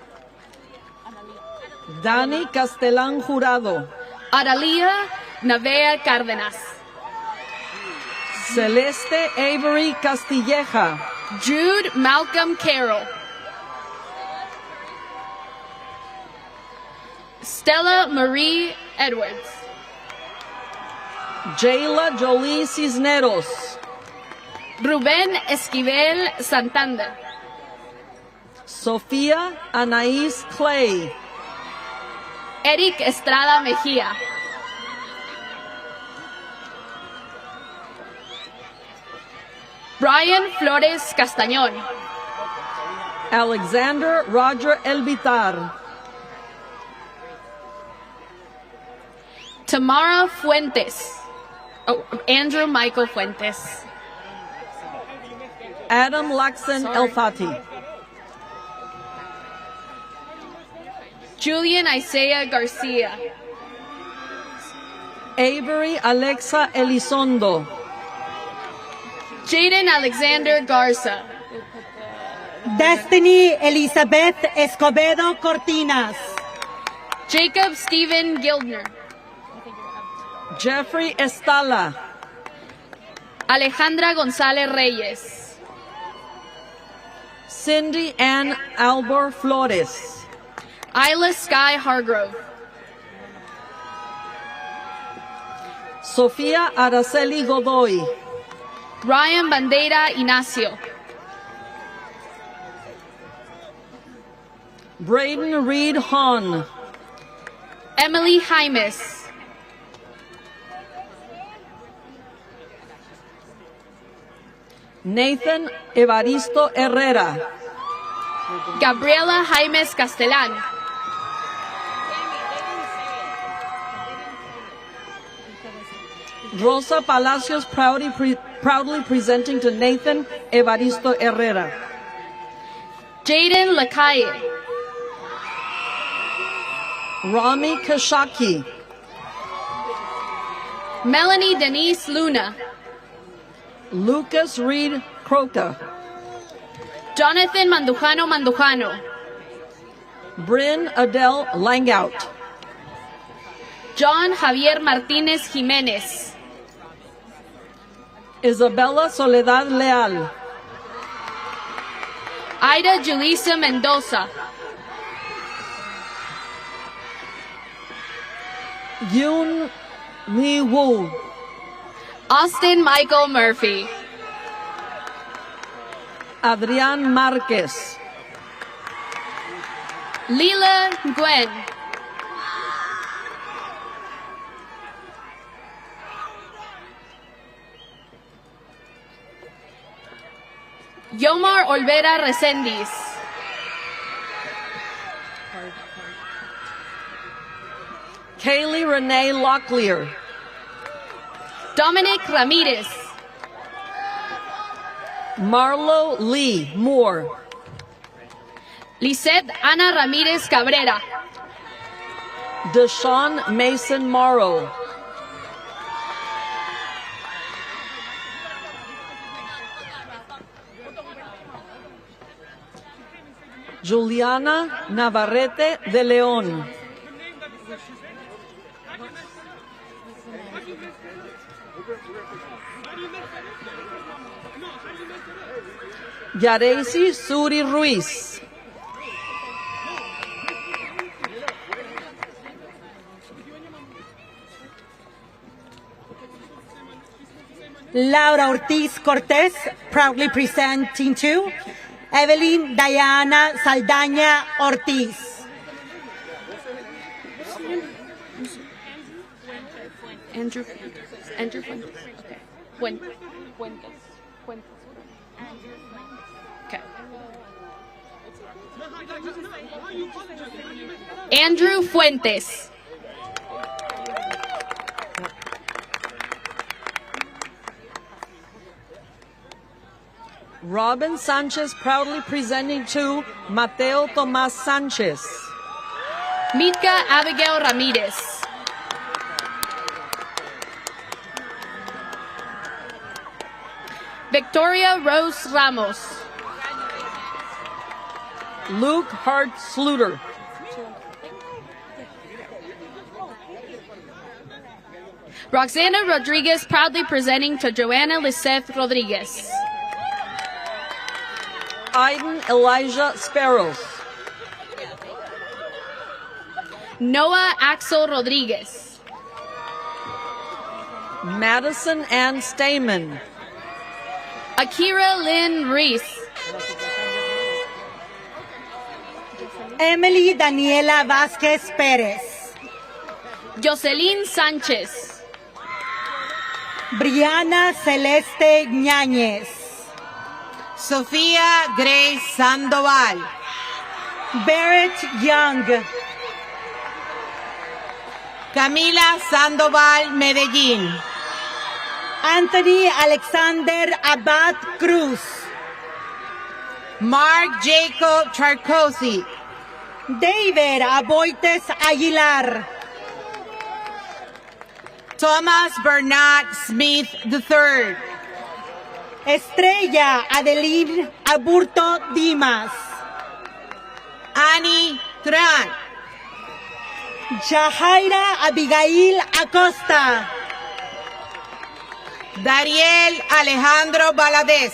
Dani Castellán Jurado. Aralia Navea Cárdenas. Celeste Avery Castilleja. Jude Malcolm Carroll. Stella Marie Edwards. Jayla Jolie Cisneros. Rubén Esquivel Santander. Sofía Anaís Clay. Eric Estrada Mejía. Brian Flores Castañón. Alexander Roger Elvitar. Tamara Fuentes. Oh, Andrew Michael Fuentes. Adam Laxon Elfati. Julian Isaiah Garcia. Avery Alexa Elizondo. Jaden Alexander Garza. Destiny Elizabeth Escobedo Cortinas. Jacob Stephen Gildner. Jeffrey Estala. Alejandra González Reyes. Cindy Ann Albor Flores. Isla Sky Hargrove. Sofía Araceli Godoy. Ryan Bandeira Ignacio. Braden Reed Hahn. Emily Jaimes. Nathan Evaristo Herrera. Gabriela Jaimes Castellán. Rosa Palacios proudly presenting to Nathan Evaristo Herrera. Jaden Lacalle. Rami Kashaki. Melanie Denise Luna. Lucas Reed Croca. Jonathan Mandujano. Bryn Adele Langout. John Javier Martinez Jimenez. Isabella Soledad Leal. Ida Julissa Mendoza. Yoon Mi Woo. Austin Michael Murphy. Adrián Marquez. Lila Gwen. Yomar Olvera Resendiz. Kaylee Renee Locklear. Dominic Ramirez. Marlo Lee Moore. Lisette Ana Ramirez Cabrera. Deshaun Mason Morrow. Juliana Navarrete de León. Yareisi Suri Ruiz. Laura Ortiz Cortez, proudly presenting to Evelyn Diana Saldaña Ortiz. Andrew Fuentes. Okay. Fuentes. Okay. Andrew Fuentes. Robin Sanchez proudly presenting to Mateo Tomas Sanchez. Mitka Abigail Ramirez. Victoria Rose Ramos. Luke Hart Sluter. Roxana Rodriguez proudly presenting to Joanna Liseth Rodriguez. Aiden Elijah Sparrows. Noah Axel Rodriguez. Madison Ann Stamen. Akira Lynn Reese. Emily Daniela Vázquez Pérez. Jocelyn Sánchez. Brianna Celeste Ñáñez. Sofía Grace Sandoval. Barrett Young. Camila Sandoval Medellín. Anthony Alexander Abad Cruz. Mark Jacob Charcosi. David Aboites Aguilar. Thomas Bernard Smith III. Estrella Adeline Aburto Dimas. Annie Tran. Yahaira Abigail Acosta. Dariel Alejandro Valadez.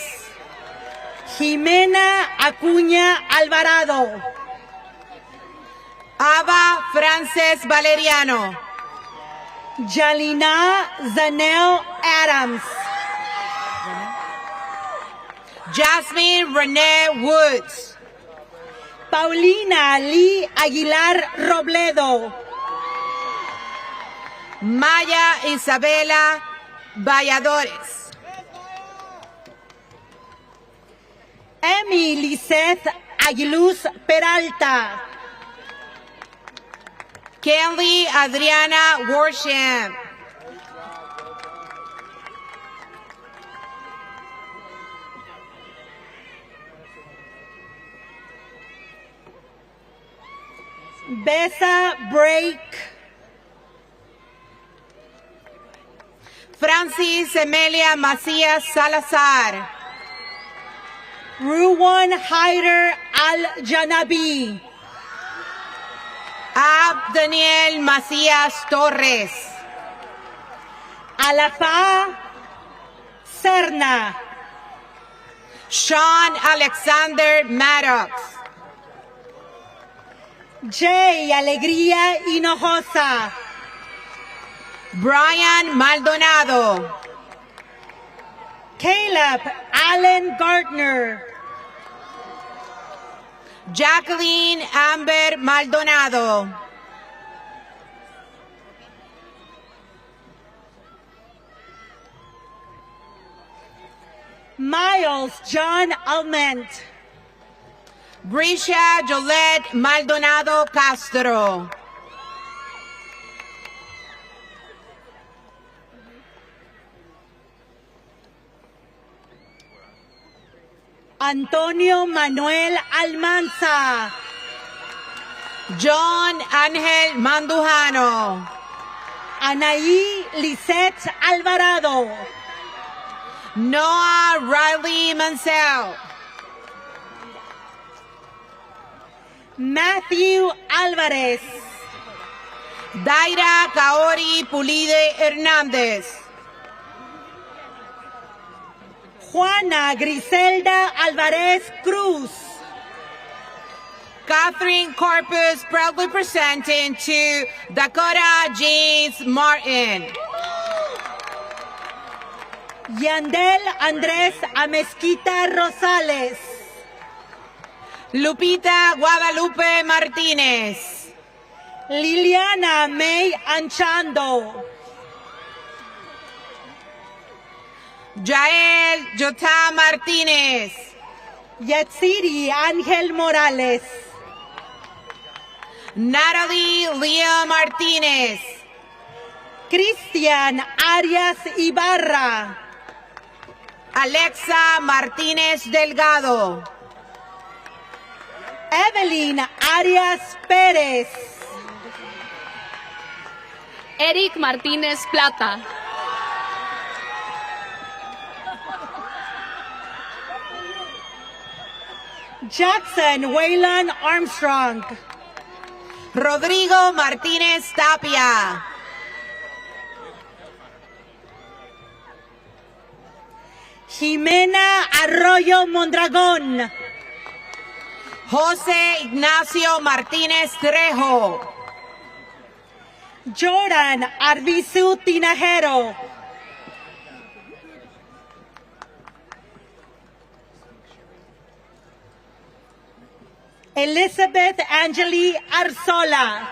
Jimena Acuña Alvarado. Ava Frances Valeriano. Jalina Zanel Adams. Jasmine Renee Woods. Paulina Lee Aguilar Robledo. Maya Isabela Valladores. Emi Liseth Aguiluz Peralta. Kelly Adriana Worsham. Besa Break. Francis Emilia Macías Salazar. Ruwan Haider Al-Janabi. Ab Daniel Macías Torres. Alafa Serna. Sean Alexander Maddox. Jay Alegría Hinojosa. Brian Maldonado. Caleb Allen Gardner. Jacqueline Amber Maldonado. Miles John Alment. Brisha Jolette Maldonado Castro. Antonio Manuel Almanza. John Ángel Mandujano. Anaí Lisette Alvarado. Noah Riley Mansell. Matthew Álvarez. Daira Kaori Pulide Hernández. Juana Griselda Alvarez Cruz. Catherine Corpus proudly presenting to Dakota James Martin. Yandel Andrés Amezquita Rosales. Lupita Guadalupe Martínez. Liliana May Anchando. Yael Yota Martínez. Yatsiri Ángel Morales. Natalie Leah Martínez. Cristian Arias Ibarra. Alexa Martínez Delgado. Evelyn Arias Pérez. Eric Martínez Plata. Jackson Waylon Armstrong. Rodrigo Martínez Tapia. Jimena Arroyo Mondragón. José Ignacio Martínez Trejo. Jordan Arvizu Tinajero. Elizabeth Angeli Arzola.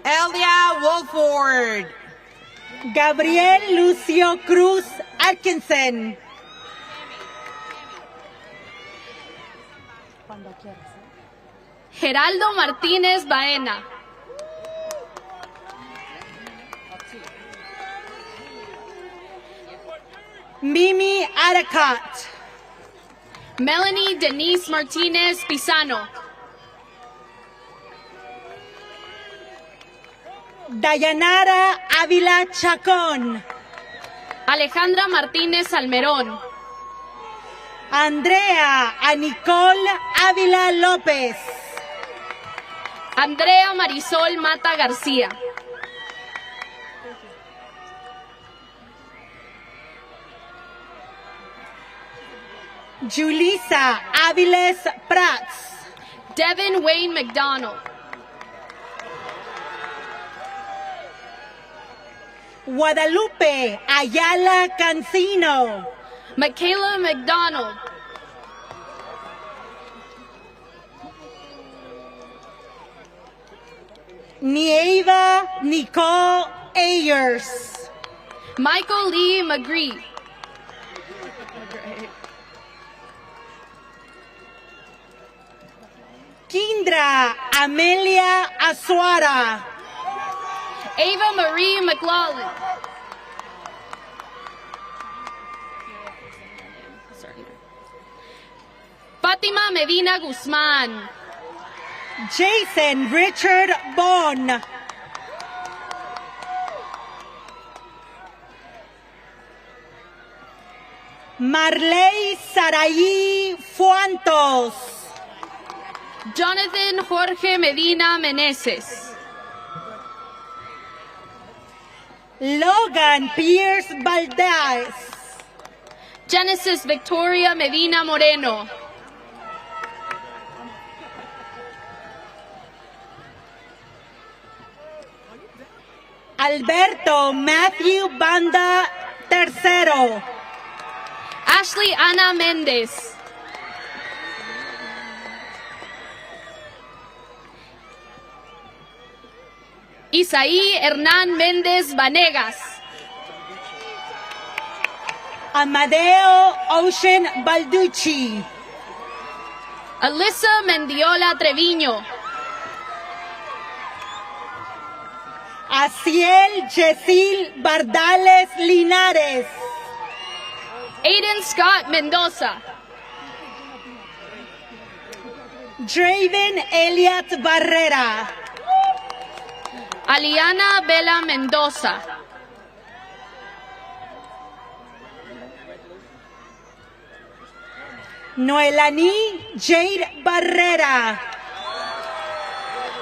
Elia Wolford. Gabriel Lucio Cruz Atkinson. Geraldo Martínez Baena. Mimi Aracot. Melanie Denise Martínez Pisano. Dayanara Ávila Chacón. Alejandra Martínez Almerón. Andrea Anicol Ávila López. Andrea Marisol Mata García. Julissa Áviles Prats. Devin Wayne McDonald. Guadalupe Ayala Cancino. Michaela McDonald. Nieva Nicole Ayers. Michael Lee McGree. Kindra Amelia Azuara. Ava Marie McLaughlin. Fátima Medina Guzmán. Jason Richard Bon. Marley Saraí Fuantos. Jonathan Jorge Medina Meneses. Logan Pierce Valdez. Genesis Victoria Medina Moreno. Alberto Matthew Banda III. Ashley Ana Méndez. Isaí Hernán Méndez Vanegas. Amadeo Ocean Balducci. Alyssa Mendiola Treviño. Aciel Yesil Bardales Linares. Aiden Scott Mendoza. Draven Elliot Barrera. Aliana Vela Mendoza. Noelani Jade Barrera.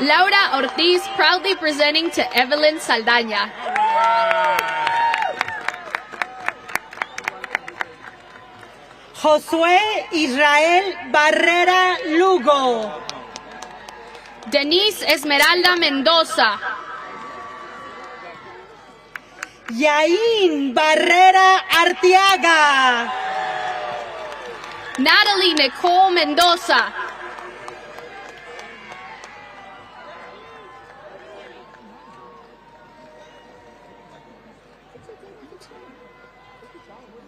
Laura Ortiz proudly presenting to Evelyn Saldaña. Josué Israel Barrera Lugo. Denise Esmeralda Mendoza. Yain Barrera Arteaga. Natalie Nicole Mendoza.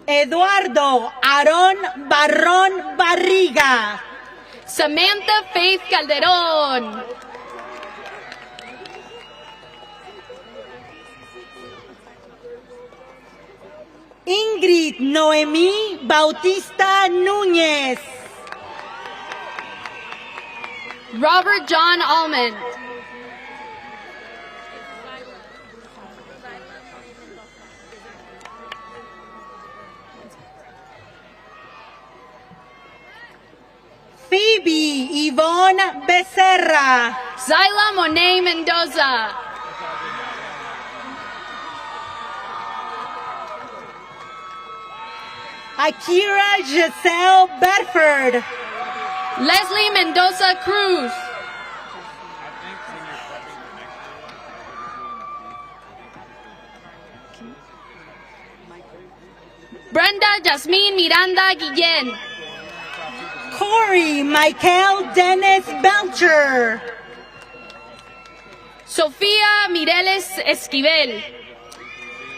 Eduardo Aarón Barrón Barriga. Samantha Faith Calderón. Ingrid Noemí Bautista Núñez. Robert John Almond. Phoebe Yvonne Becerra. Zyla Monet Mendoza. Akira Giselle Bedford. Leslie Mendoza Cruz. Brenda Jasmine Miranda Guillén. Corey Michael Dennis Belcher. Sofía Mireles Esquivel.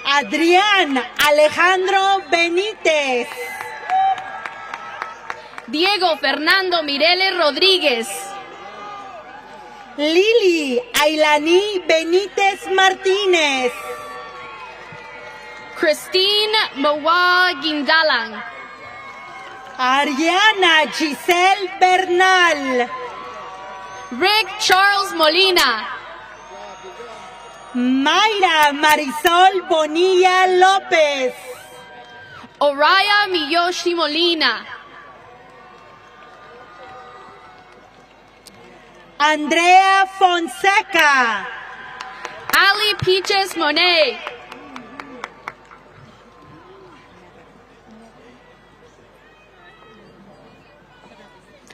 Adrián Alejandro Benítez. Diego Fernando Mireles Rodríguez. Lili Ailani Benítez Martínez. Christine Mowa Guindalan. Ariana Giselle Bernal. Rick Charles Molina. Mayra Marisol Bonilla López. Oraya Miyoshi Molina. Andrea Fonseca. Ali Peaches Monet.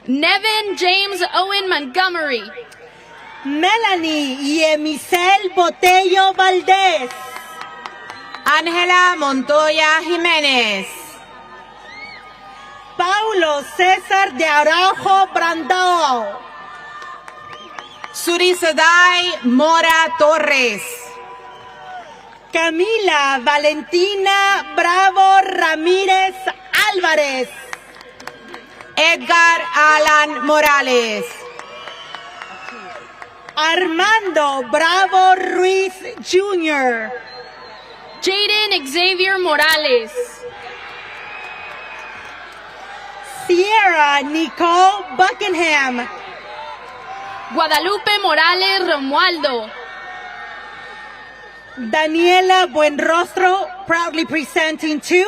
Nevin James Owen Montgomery. Melanie Yemicel Botello Valdés. Ángela Montoya Jiménez. Paulo César de Araujo Brandao. Surisadai Mora Torres. Camila Valentina Bravo Ramírez Álvarez. Edgar Alan Morales. Armando Bravo Ruiz Jr. Jaden Xavier Morales. Sierra Nicole Buckingham. Guadalupe Morales Romualdo. Daniela Buenrostro, proudly presenting to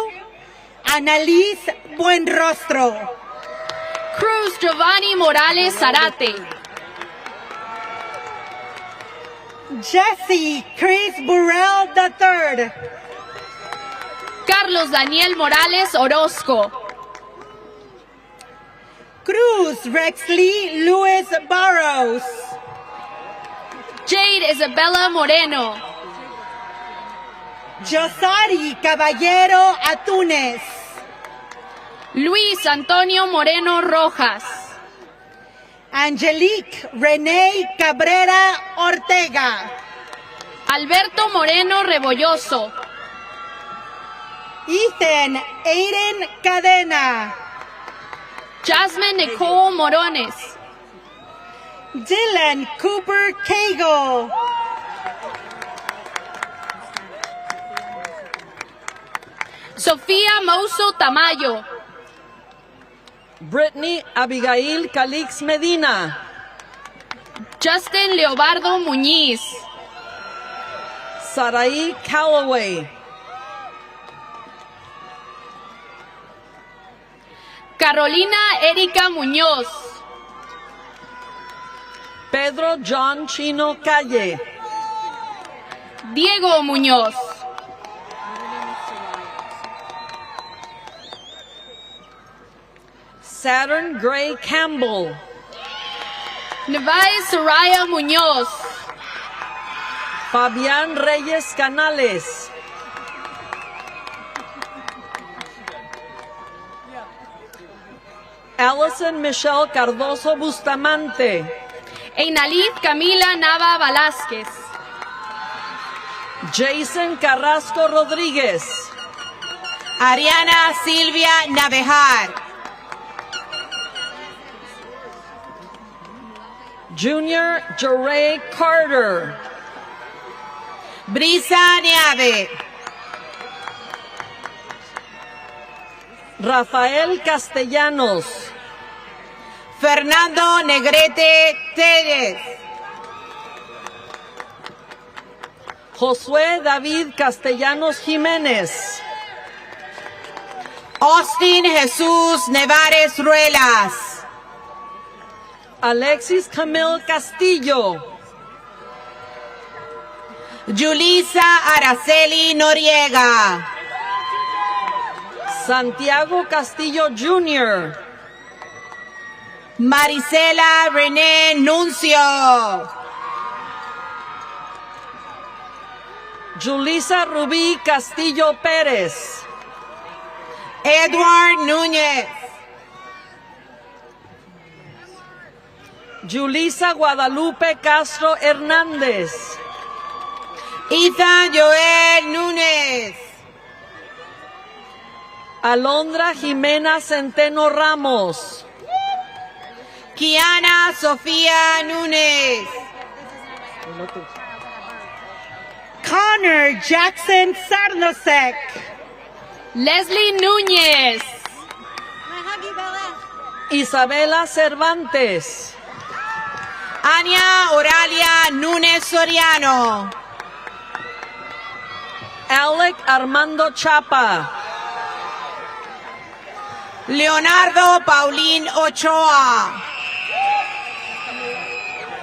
Annalise Buenrostro. Cruz Giovanni Morales Zarate. Jesse Chris Burrell III. Carlos Daniel Morales Orozco. Cruz Rexley Luis Barros. Jade Isabella Moreno. Josari Caballero Atunes. Luis Antonio Moreno Rojas. Angelique Renee Cabrera Ortega. Alberto Moreno Rebolloso. Ethan Aiden Cadena. Jasmine Nicole Morones. Dylan Cooper Cagle. Sofía Mouso Tamayo. Brittany Abigail Calix Medina. Justin Leobardo Muñiz. Sarai Calloway. Carolina Erika Muñoz. Pedro John Chino Calle. Diego Muñoz. Saturn Gray Campbell. Nevai Soraya Muñoz. Fabián Reyes Canales. Allison Michelle Cardoso Bustamante. Einalid Camila Nava Velázquez. Jason Carrasco Rodríguez. Ariana Silvia Navejar. Junior Jeray Carter. Brisa Niave. Rafael Castellanos. Fernando Negrete Térez. Josué David Castellanos Jiménez. Austin Jesús Nevares Ruelas. Alexis Camille Castillo. Julisa Araceli Noriega. Santiago Castillo Jr. Marisela René Nuncio. Julisa Rubí Castillo Pérez. Edward Núñez. Julisa Guadalupe Castro Hernández. Ethan Joel Núñez. Alondra Jimena Centeno Ramos. Kiana Sofía Núñez. Connor Jackson Sarnosek. Leslie Núñez. Isabela Cervantes. Ania Oralia Núñez Soriano. Alec Armando Chapa. Leonardo Paulín Ochoa.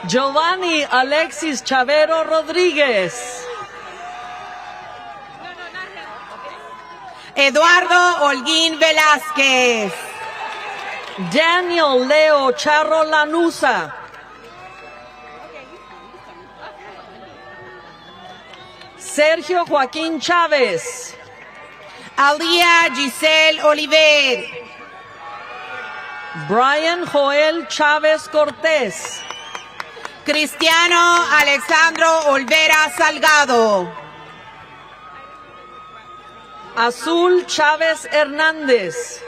Giovanni Alexis Chavero Rodríguez. Eduardo Holguín Velázquez. Daniel Leo Charro Lanusa. Sergio Joaquín Chávez. Alía Giselle Oliver. Brian Joel Chávez Cortés. Cristiano Alexandro Olvera Salgado. Azul Chávez Hernández.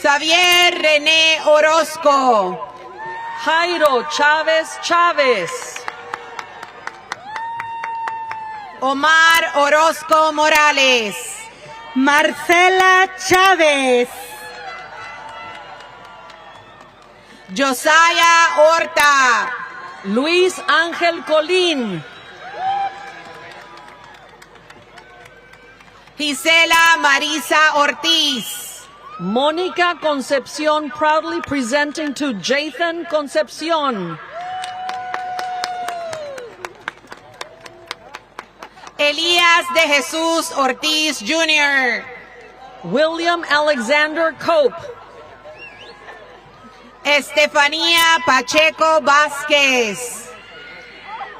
Xavier René Orozco. Jairo Chávez Chávez. Omar Orozco Morales. Marcela Chávez. Josiah Horta. Luis Ángel Colín. Gisela Marisa Ortiz. Mónica Concepción proudly presenting to Jathan Concepción. Elías de Jesús Ortiz Jr. William Alexander Cope. Estefanía Pacheco Vázquez.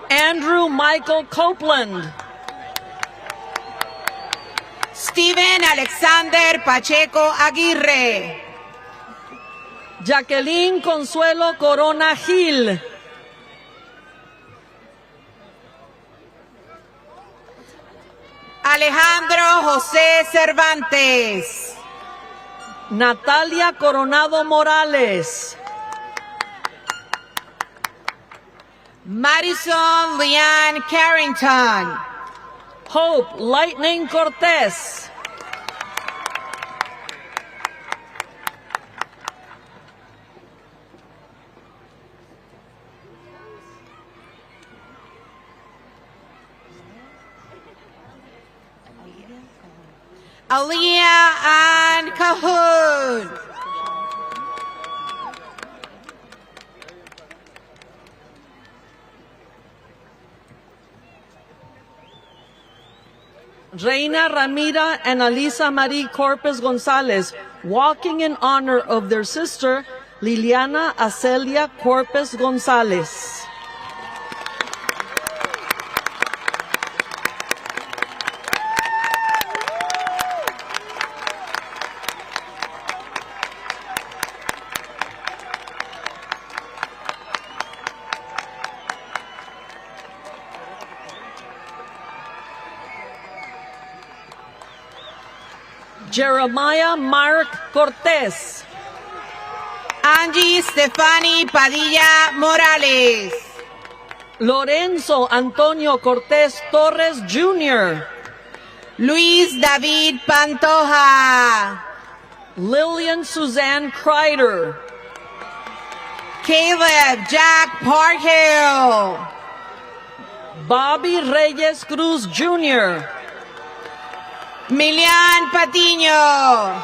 Andrew Michael Copeland. Steven Alexander Pacheco Aguirre. Jacqueline Consuelo Corona Gil. Alejandro José Cervantes. Natalia Coronado Morales. Madison Leanne Carrington. Hope Lightning Cortez. Aaliyah Ann Cahoon. Reina Ramira and Alisa Marie Corpus Gonzalez, walking in honor of their sister, Liliana Acelia Corpus Gonzalez. Jeremiah Mark Cortez. Angie Stefani Padilla Morales. Lorenzo Antonio Cortez Torres Jr. Luis David Pantoja. Lillian Suzanne Kreider. Caleb Jack Parkhill. Bobby Reyes Cruz Jr. Milian Patiño.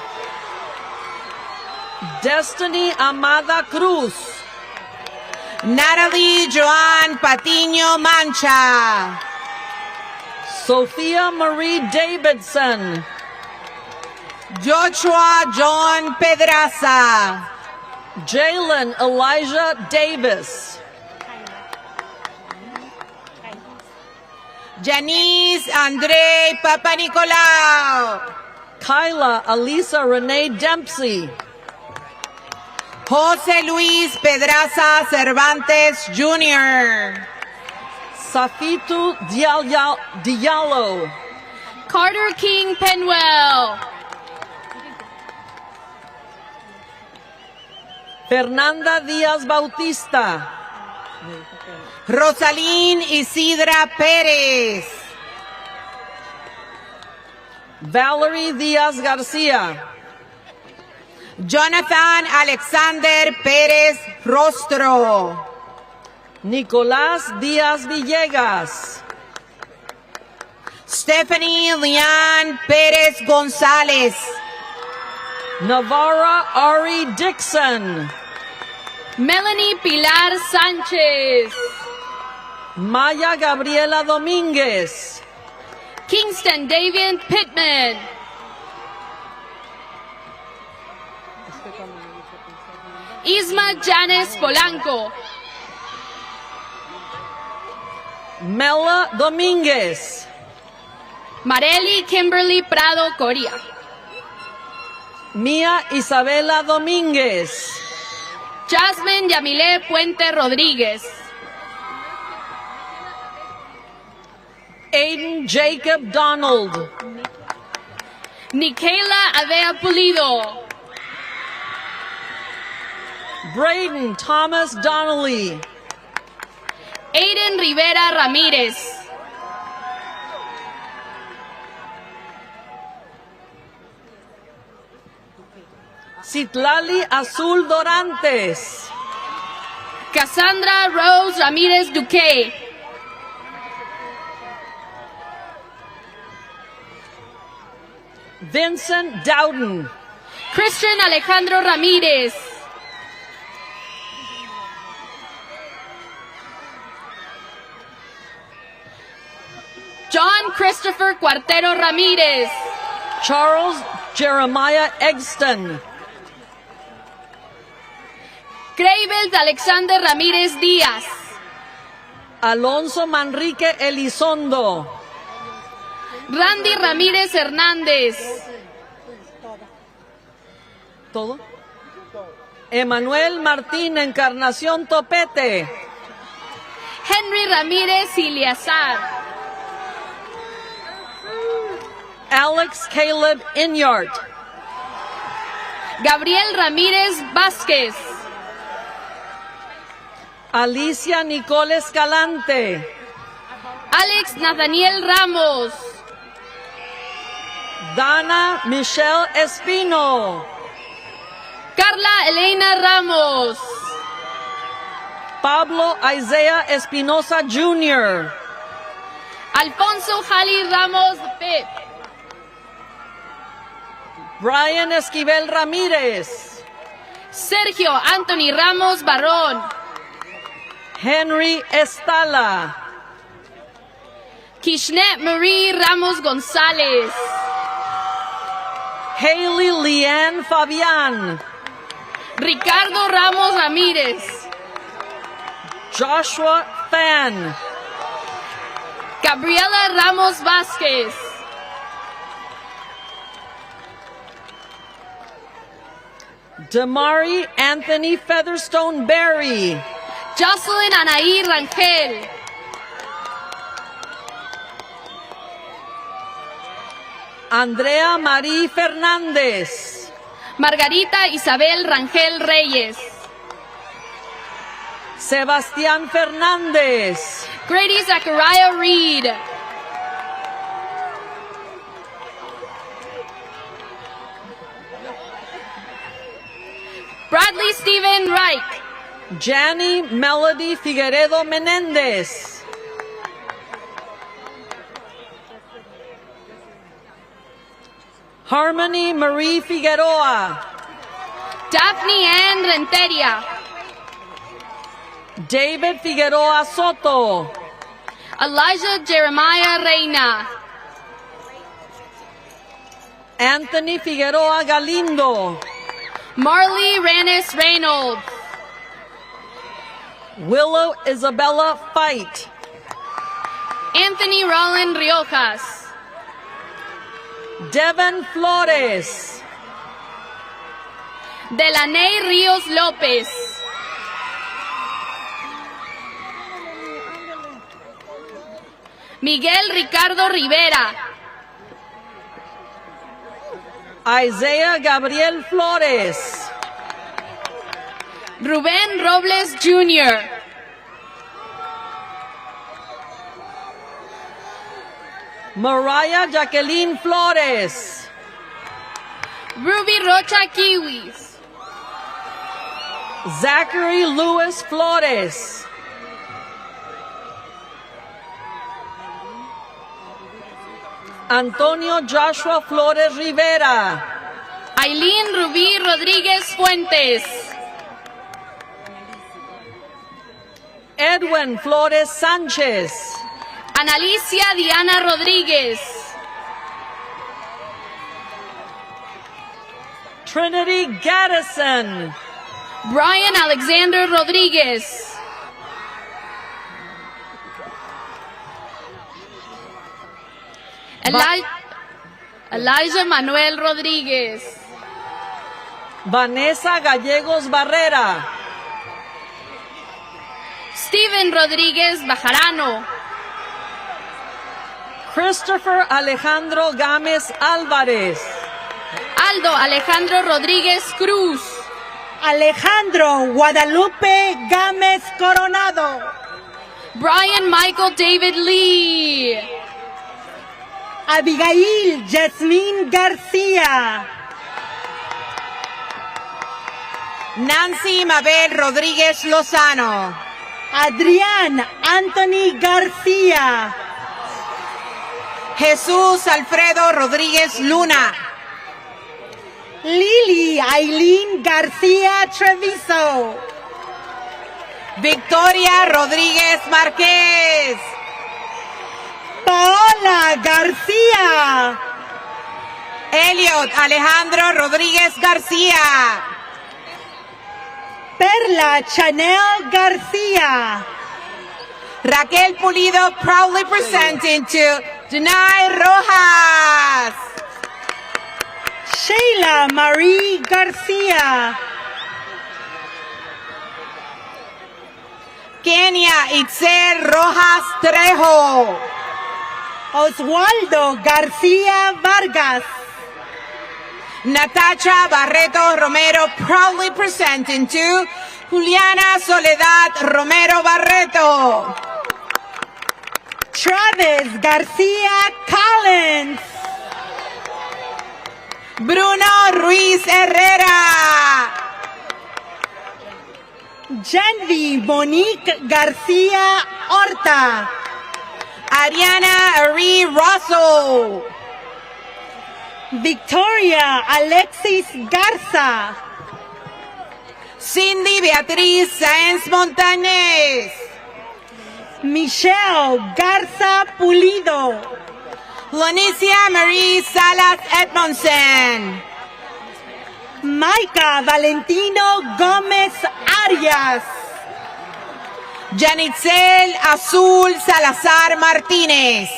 Destiny Amada Cruz. Natalie Joan Patiño Mancha. Sophia Marie Davidson. Joshua John Pedraza. Jalen Elijah Davis. Janice Andre Papanicolau. Kyla Alisa Renee Dempsey. Jose Luis Pedraza Cervantes Jr. Safitu Diallo. Carter King Penwell. Fernanda Díaz Bautista. Rosalín Isidra Pérez. Valerie Díaz García. Jonathan Alexander Pérez Rostro. Nicolás Díaz Villegas. Stephanie Leanne Pérez González. Navarra Ari Dixon. Melanie Pilar Sánchez. Maya Gabriela Domínguez. Kingston David Pittman. Isma Janice Polanco. Mela Domínguez. Marely Kimberly Prado Coria. Mía Isabela Domínguez. Jasmine Yamile Puente Rodríguez. Aiden Jacob Donald. Nikayla Adea Pulido. Braden Thomas Donnelly. Aiden Rivera Ramírez. Citlali Azul Dorantes. Cassandra Rose Ramírez Duque. Vincent Dowden. Christian Alejandro Ramírez. John Christopher Cuartero Ramírez. Charles Jeremiah Egston. Cravel Alexander Ramírez Díaz. Alonso Manrique Elizondo. Randy Ramírez Hernández. ¿Todo? Emanuel Martín Encarnación Topete. Henry Ramírez Iliazar. Alex Caleb Inyart. Gabriel Ramírez Vázquez. Alicia Nicole Escalante. Alex Nathaniel Ramos. Dana Michelle Espino. Carla Elena Ramos. Pablo Isaiah Espinosa Jr. Alfonso Jali Ramos Pep. Brian Esquivel Ramírez. Sergio Anthony Ramos Barrón. Henry Estala. Kishnet Marie Ramos González. Haley Leanne Fabián. Ricardo Ramos Ramírez. Joshua Fan. Gabriela Ramos Vázquez. Damari Anthony Featherstone Berry. Jocelyn Anaí Rangel. Andrea Marie Fernández. Margarita Isabel Rangel Reyes. Sebastián Fernández. Grady Zachariah Reed. Bradley Stephen Reich. Janny Melody Figueredo Menéndez. Harmony Marie Figueroa. Daphne Ann Renteria. David Figueroa Soto. Elijah Jeremiah Reina. Anthony Figueroa Galindo. Marley Ranis Reynolds. Willow Isabella Fight. Anthony Roland Riojas. Devin Flores. Delaney Ríos López. Miguel Ricardo Rivera. Isaiah Gabriel Flores. Rubén Robles Jr. Mariah Jacqueline Flores. Ruby Rocha Kiwis. Zachary Lewis Flores. Antonio Joshua Flores Rivera. Aileen Rubí Rodríguez Fuentes. Edwin Flores Sánchez. Analicia Diana Rodríguez. Trinity Gaddison. Brian Alexander Rodríguez. Elijah Manuel Rodríguez. Vanessa Gallegos Barrera. Steven Rodríguez Bajarano. Christopher Alejandro Gámez Álvarez. Aldo Alejandro Rodríguez Cruz. Alejandro Guadalupe Gámez Coronado. Brian Michael David Lee. Abigail Yasmín García. Nancy Mabel Rodríguez Lozano. Adrián Anthony García. Jesús Alfredo Rodríguez Luna. Lili Aileen García Treviso. Victoria Rodríguez Márquez. Paola García. Elliot Alejandro Rodríguez García. Perla Chanel García. Raquel Pulido proudly presenting to Denai Rojas. Sheila Marie García. Kenia Itzel Rojas Trejo. Oswaldo García Vargas. Natacha Barreto Romero proudly presenting to Juliana Soledad Romero Barreto. Travis García Collins. Bruno Ruiz Herrera. Genvi Monique García Horta. Ariana Ari Russell. Victoria Alexis Garza. Cindy Beatriz Sáenz Montañez. Michelle Garza Pulido. Lonicia Marie Salas Edmondson. Maika Valentino Gómez Arias. Janitzel Azul Salazar Martínez.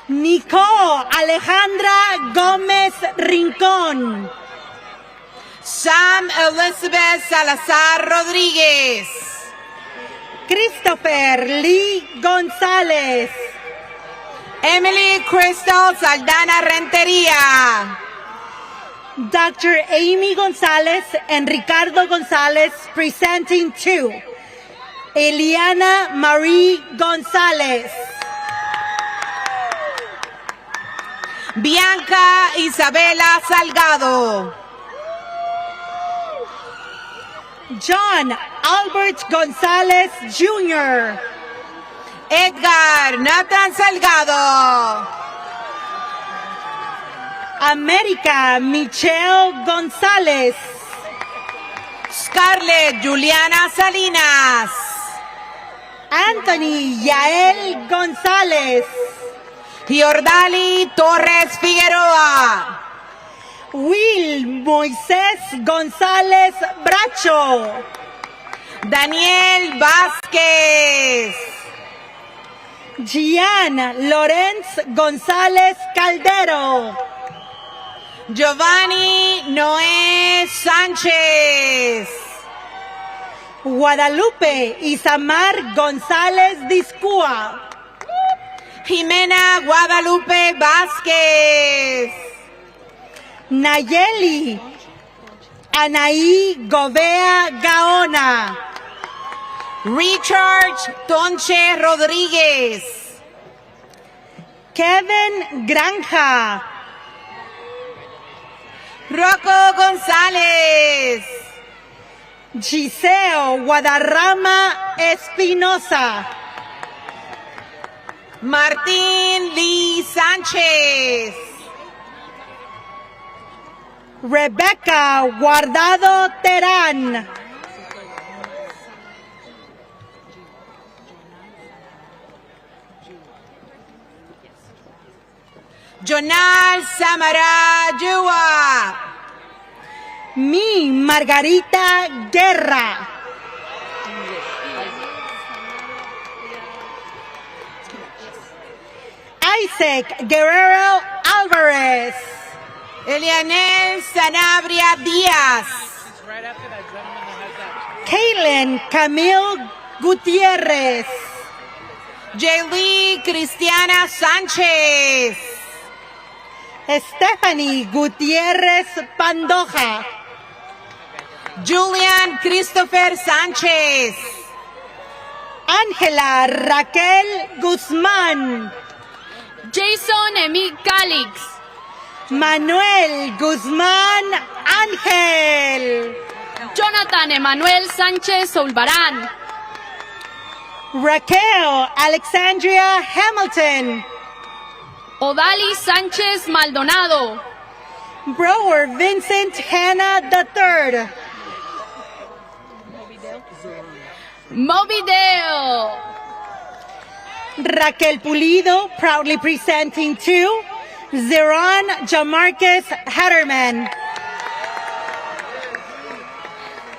Nicole Alejandra Gómez Rincón. Sam Elizabeth Salazar Rodríguez. Christopher Lee González. Emily Crystal Saldana Renteria. Dr. Amy Gonzalez and Ricardo Gonzalez presenting to Eliana Marie Gonzalez. Bianca Isabela Salgado. John Albert Gonzalez Jr. Edgar Nathan Salgado. America Michelle Gonzalez. Scarlett Juliana Salinas. Anthony Yael Gonzalez. Giordali Torres Figueroa. Will Moisés González Bracho. Daniel Vázquez. Gian Lorenz González Caldero. Giovanni Noé Sánchez. Guadalupe Isamar González Discúa. Jimena Guadalupe Vázquez. Nayeli Anaí Govea Gaona. Richard Tonche Rodríguez. Kevin Granja. Rocco González. Giseo Guadarrama Espinosa. Martín Lee Sánchez. Rebecca Guardado Terán. Jonal Samara Yua. Mi Margarita Guerra. Isaac Guerrero Alvarez. Elianel Sanabria Díaz. Kaylin Camille Gutierrez. Jaylee Cristiana Sánchez. Stephanie Gutierrez Pandoja. Julian Christopher Sánchez. Ángela Raquel Guzmán. Jason Emil Calix. Manuel Guzmán Ángel. Jonathan Emanuel Sánchez Olvarán. Raquel Alexandria Hamilton. Odali Sánchez Maldonado. Brower Vincent Hanna III. Moby Dale. Raquel Pulido proudly presenting to Zeron Jamarcus Hatterman.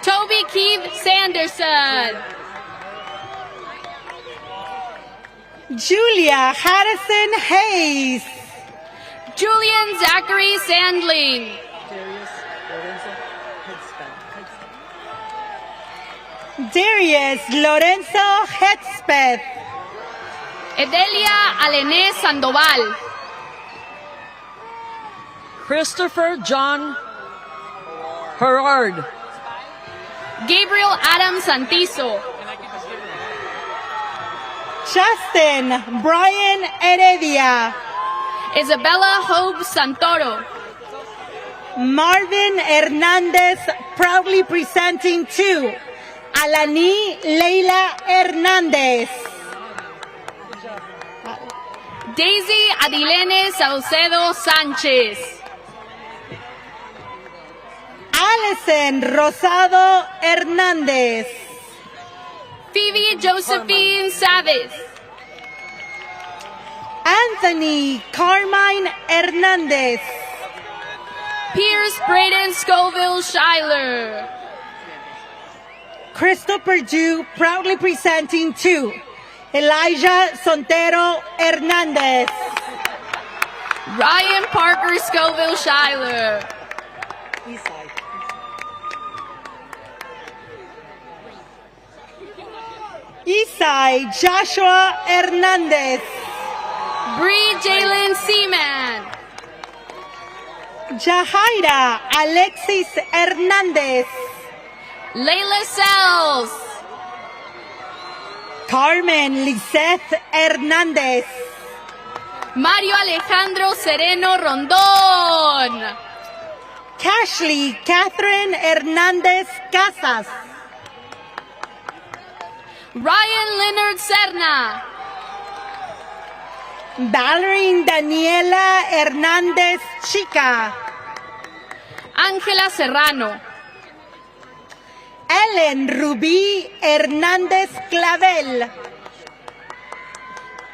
Toby Keith Sanderson. Julia Harrison Hayes. Julian Zachary Sandling. Darius Lorenzo Hedspeth. Edelia Alené Sandoval. Christopher John Herard. Gabriel Adam Santizo. Justin Brian Heredia. Isabella Hope Santoro. Marvin Hernandez proudly presenting to Alani Leila Hernandez. Daisy Adilene Saucedo Sánchez. Alison Rosado Hernández. Phoebe Josephine Savez. Anthony Carmine Hernandez. Pierce Braden Scoville Schuyler. Crystal Perdue proudly presenting to Elijah Sontero Hernandez. Ryan Parker Scoville Schuyler. Isai Joshua Hernandez. Bree Jalen Seaman. Jahaira Alexis Hernandez. Layla Sells. Carmen Liseth Hernandez. Mario Alejandro Sereno Rondón. Cashley Catherine Hernandez Casas. Ryan Leonard Serna. Valerie Daniela Hernandez Chica. Ángela Serrano. Ellen Rubí Hernández Clavel.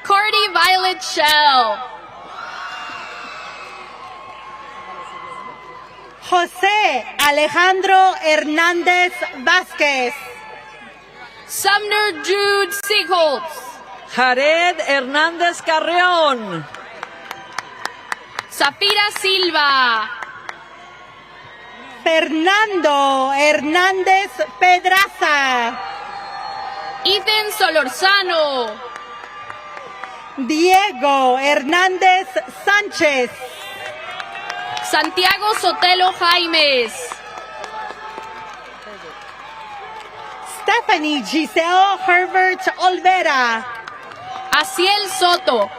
Cordy Violet Shell. José Alejandro Hernández Vázquez. Sumner Jude Siegholtz. Jared Hernández Carreón. Zafira Silva. Fernando Hernández Pedraza. Ethan Solorzano. Diego Hernández Sánchez. Santiago Sotelo Jaimes. Stephanie Giselle Herbert Olvera. Asiel Soto.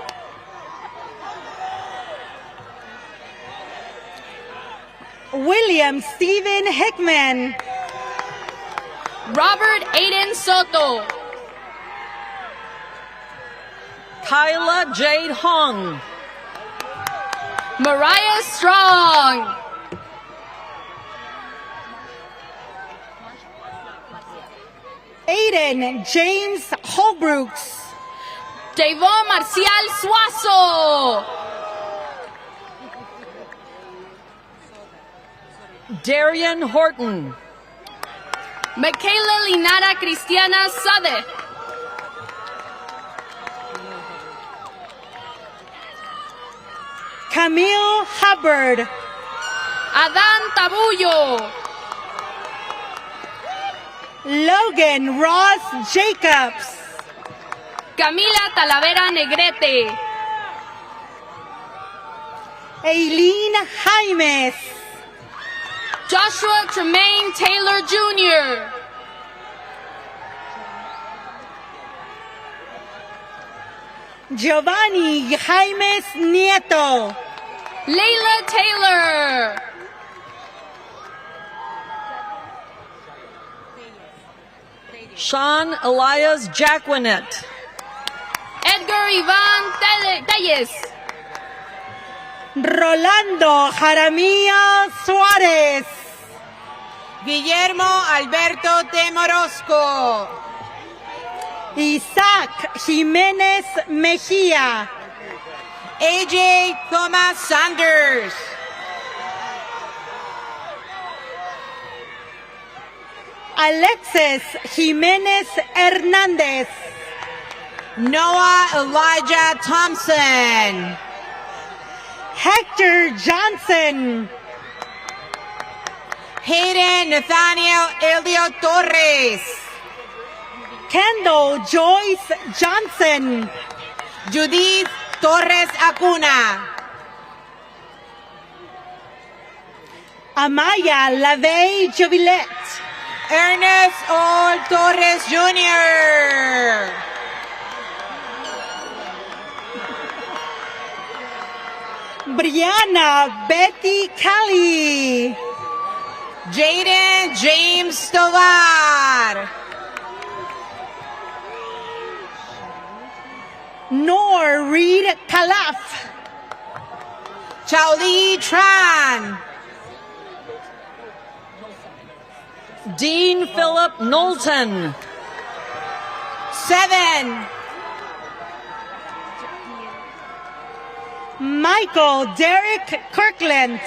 William Stephen Hickman. Robert Aiden Soto. Kyla Jade Hong. Mariah Strong. Aiden James Holbrooks. Javon Marcial Suazo. Darian Horton. Michaela Linara Cristiana Sade. Camille Hubbard. Adán Tabullo. Logan Ross Jacobs. Camila Talavera Negrete. Aileen Jaimes. Joshua Tremaine Taylor Jr. Giovanni Jaimes Nieto. Layla Taylor. Sean Elias Jacquinet. Edgar Iván Telles. Rolando Jaramillo Suárez. Guillermo Alberto Temorosco. Isaac Jiménez Mejía. AJ Thomas Sanders. Alexis Jiménez Hernández. Noah Elijah Thompson. Hector Johnson. Hayden Nathaniel Elio Torres. Kendall Joyce Johnson. Judith Torres Acuna. Amaya LaVey Jovilette. Ernest O. Torres Jr. Brianna Betty Kelly. Jaden James Tovar. Nor Reed Calaf. Chaoli Tran. Dean Philip Knowlton. 7. Michael Derek Kirkland.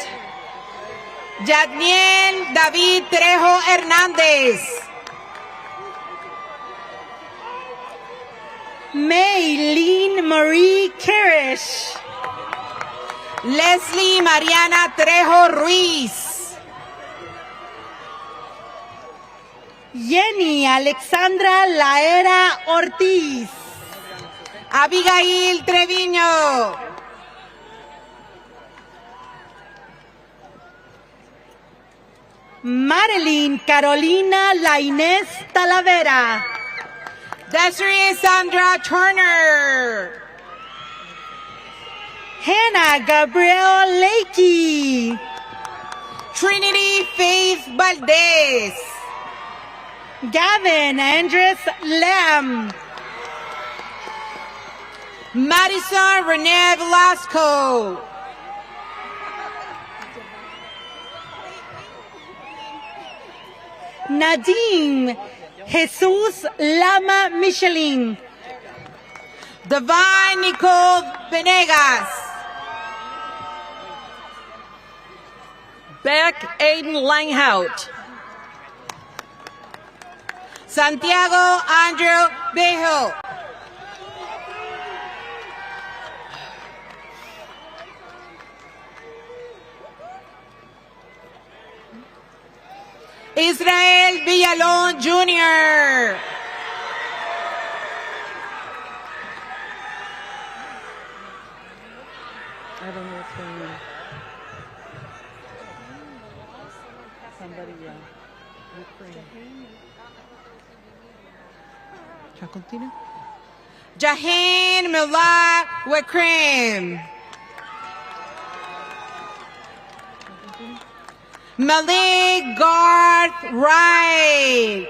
Jadniel David Trejo Hernández. Maylene Marie Kirish. Leslie Mariana Trejo Ruiz. Jenny Alexandra Laera Ortiz. Abigail Treviño. Marilyn Carolina Lainez Talavera. Desiree Sandra Turner. Hannah Gabrielle Lakey. Trinity Faith Valdez. Gavin Andres Lam. Madison Renee Velasco. Nadim Jesus Lama Michelin. Divine Nicole Venegas. Beck Aiden Langhout. Santiago Andrew Bejo. Israel Villalón Jr. I don't know what's going on. Somebody, Ukraine. ¿Ya continúa? Jahan Millah Wakrim. Malik Garth Wright.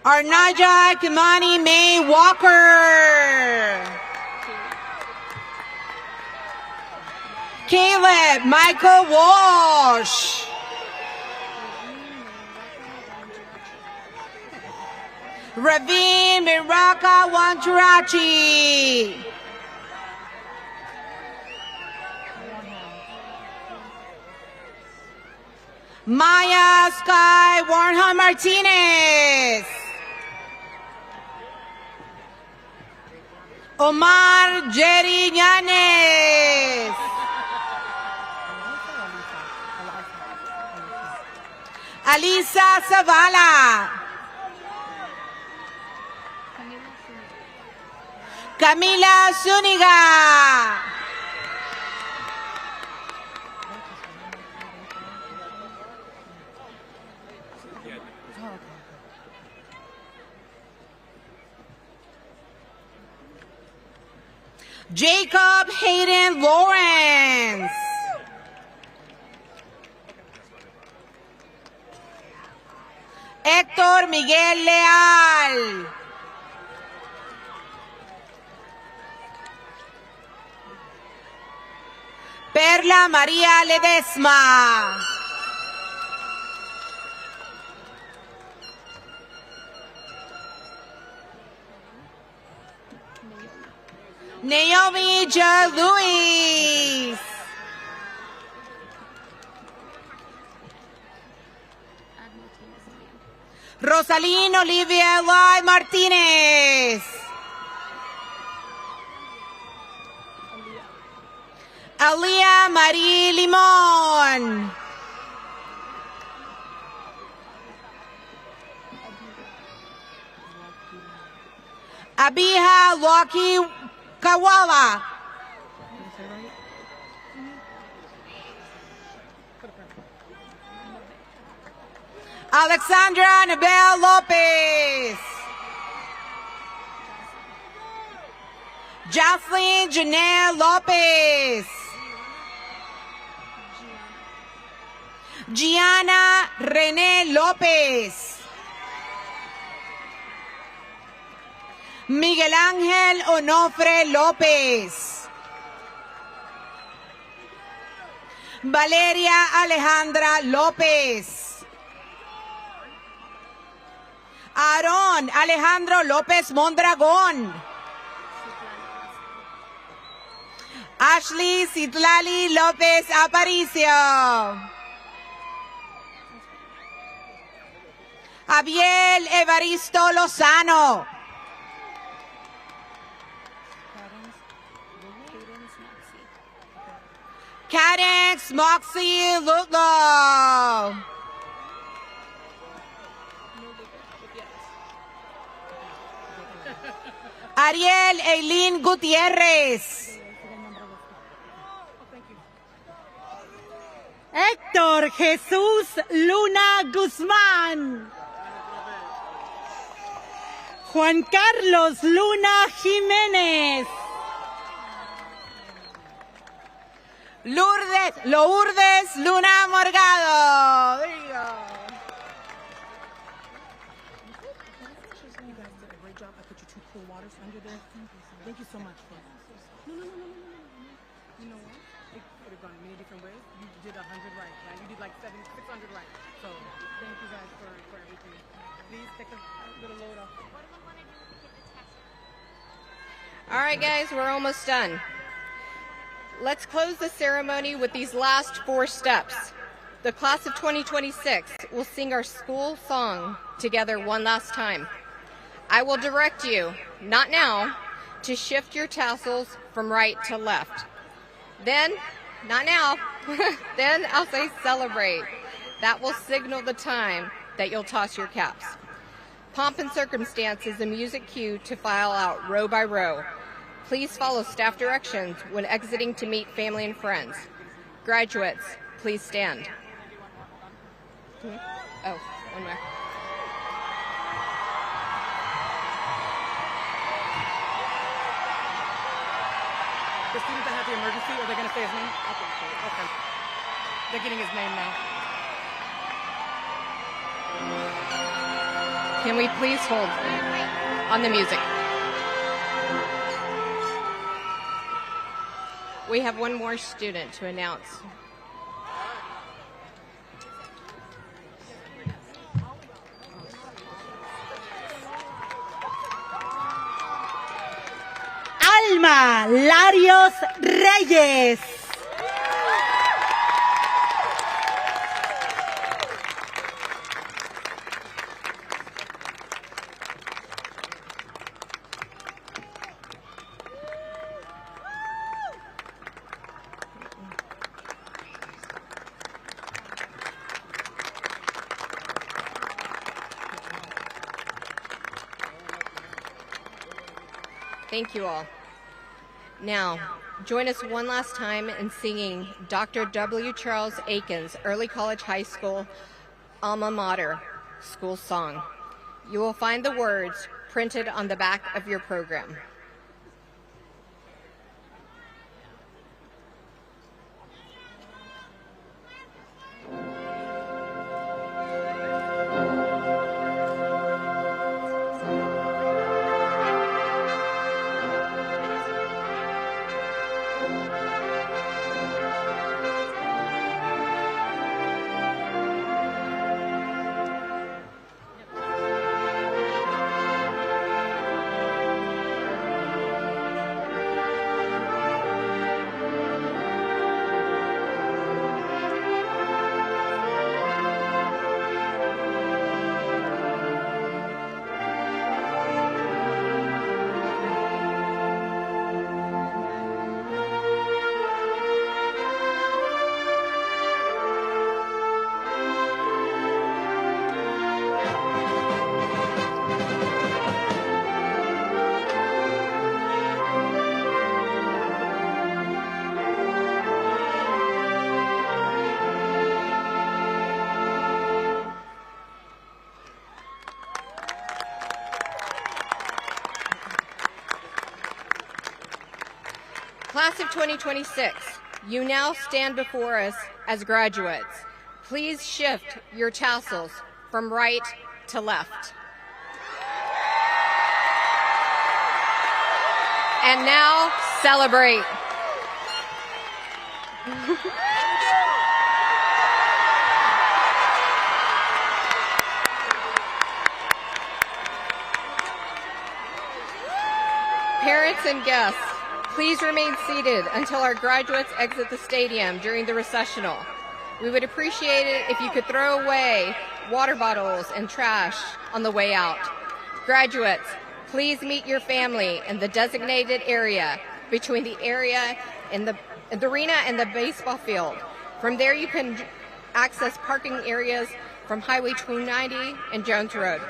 Arnaja Kimani May Walker. Caleb Michael Walsh. Raveen Miraka Wanturachi. Maya Sky Warnham Martinez. Omar Jerry Yanes. Alisa Zavala. Camila Zuniga. Jacob Hayden Lawrence. Héctor Miguel Leal. Perla María Ledesma. Naomi J. Luis. Rosalín Olivia Lai Martínez. Alia Marie Limón. Abiha Loki Kawala. Alexandra Nabel Lopez. Jocelyn Janelle Lopez. Gianna René Lopez. Miguel Ángel Onofre López. Valeria Alejandra López. Aarón Alejandro López Mondragón. Ashley Citlali López Aparicio. Abiel Evaristo Lozano. Cadex Moxie Lutlow. Ariel Eileen Gutierrez. Héctor Jesús Luna Guzmán. Juan Carlos Luna Jiménez. Lourdes Luna Morgado. There you go. Thank you so much. No. You know what? It could have gone many different ways. You did 100 right. You did like 600 right. So thank you guys for everything. Please take a little load off. All right, guys, we're almost done. Let's close the ceremony with these last 4 steps. The class of 2026 will sing our school song together one last time. I will direct you, not now, to shift your tassels from right to left. Then, not now, then I'll say celebrate. That will signal the time that you'll toss your caps. Pomp and circumstance is the music cue to file out row by row. Please follow staff directions when exiting to meet family and friends. Graduates, please stand. Oh, one more. The students that have the emergency, are they going to say his name? Okay. They're getting his name now. Can we please hold on the music? We have one more student to announce. Alma Larios Reyes. Thank you all. Now, join us one last time in singing Dr. W. Charles Akins, Early College High School Alma Mater school song. You will find the words printed on the back of your program. Class of 2026, you now stand before us as graduates. Please shift your tassels from right to left. And now, celebrate. Parents and guests, please remain seated until our graduates exit the stadium during the recessional. We would appreciate it if you could throw away water bottles and trash on the way out. Graduates, please meet your family in the designated area between the area in the arena and the baseball field. From there, you can access parking areas from Highway 290 and Jones Road.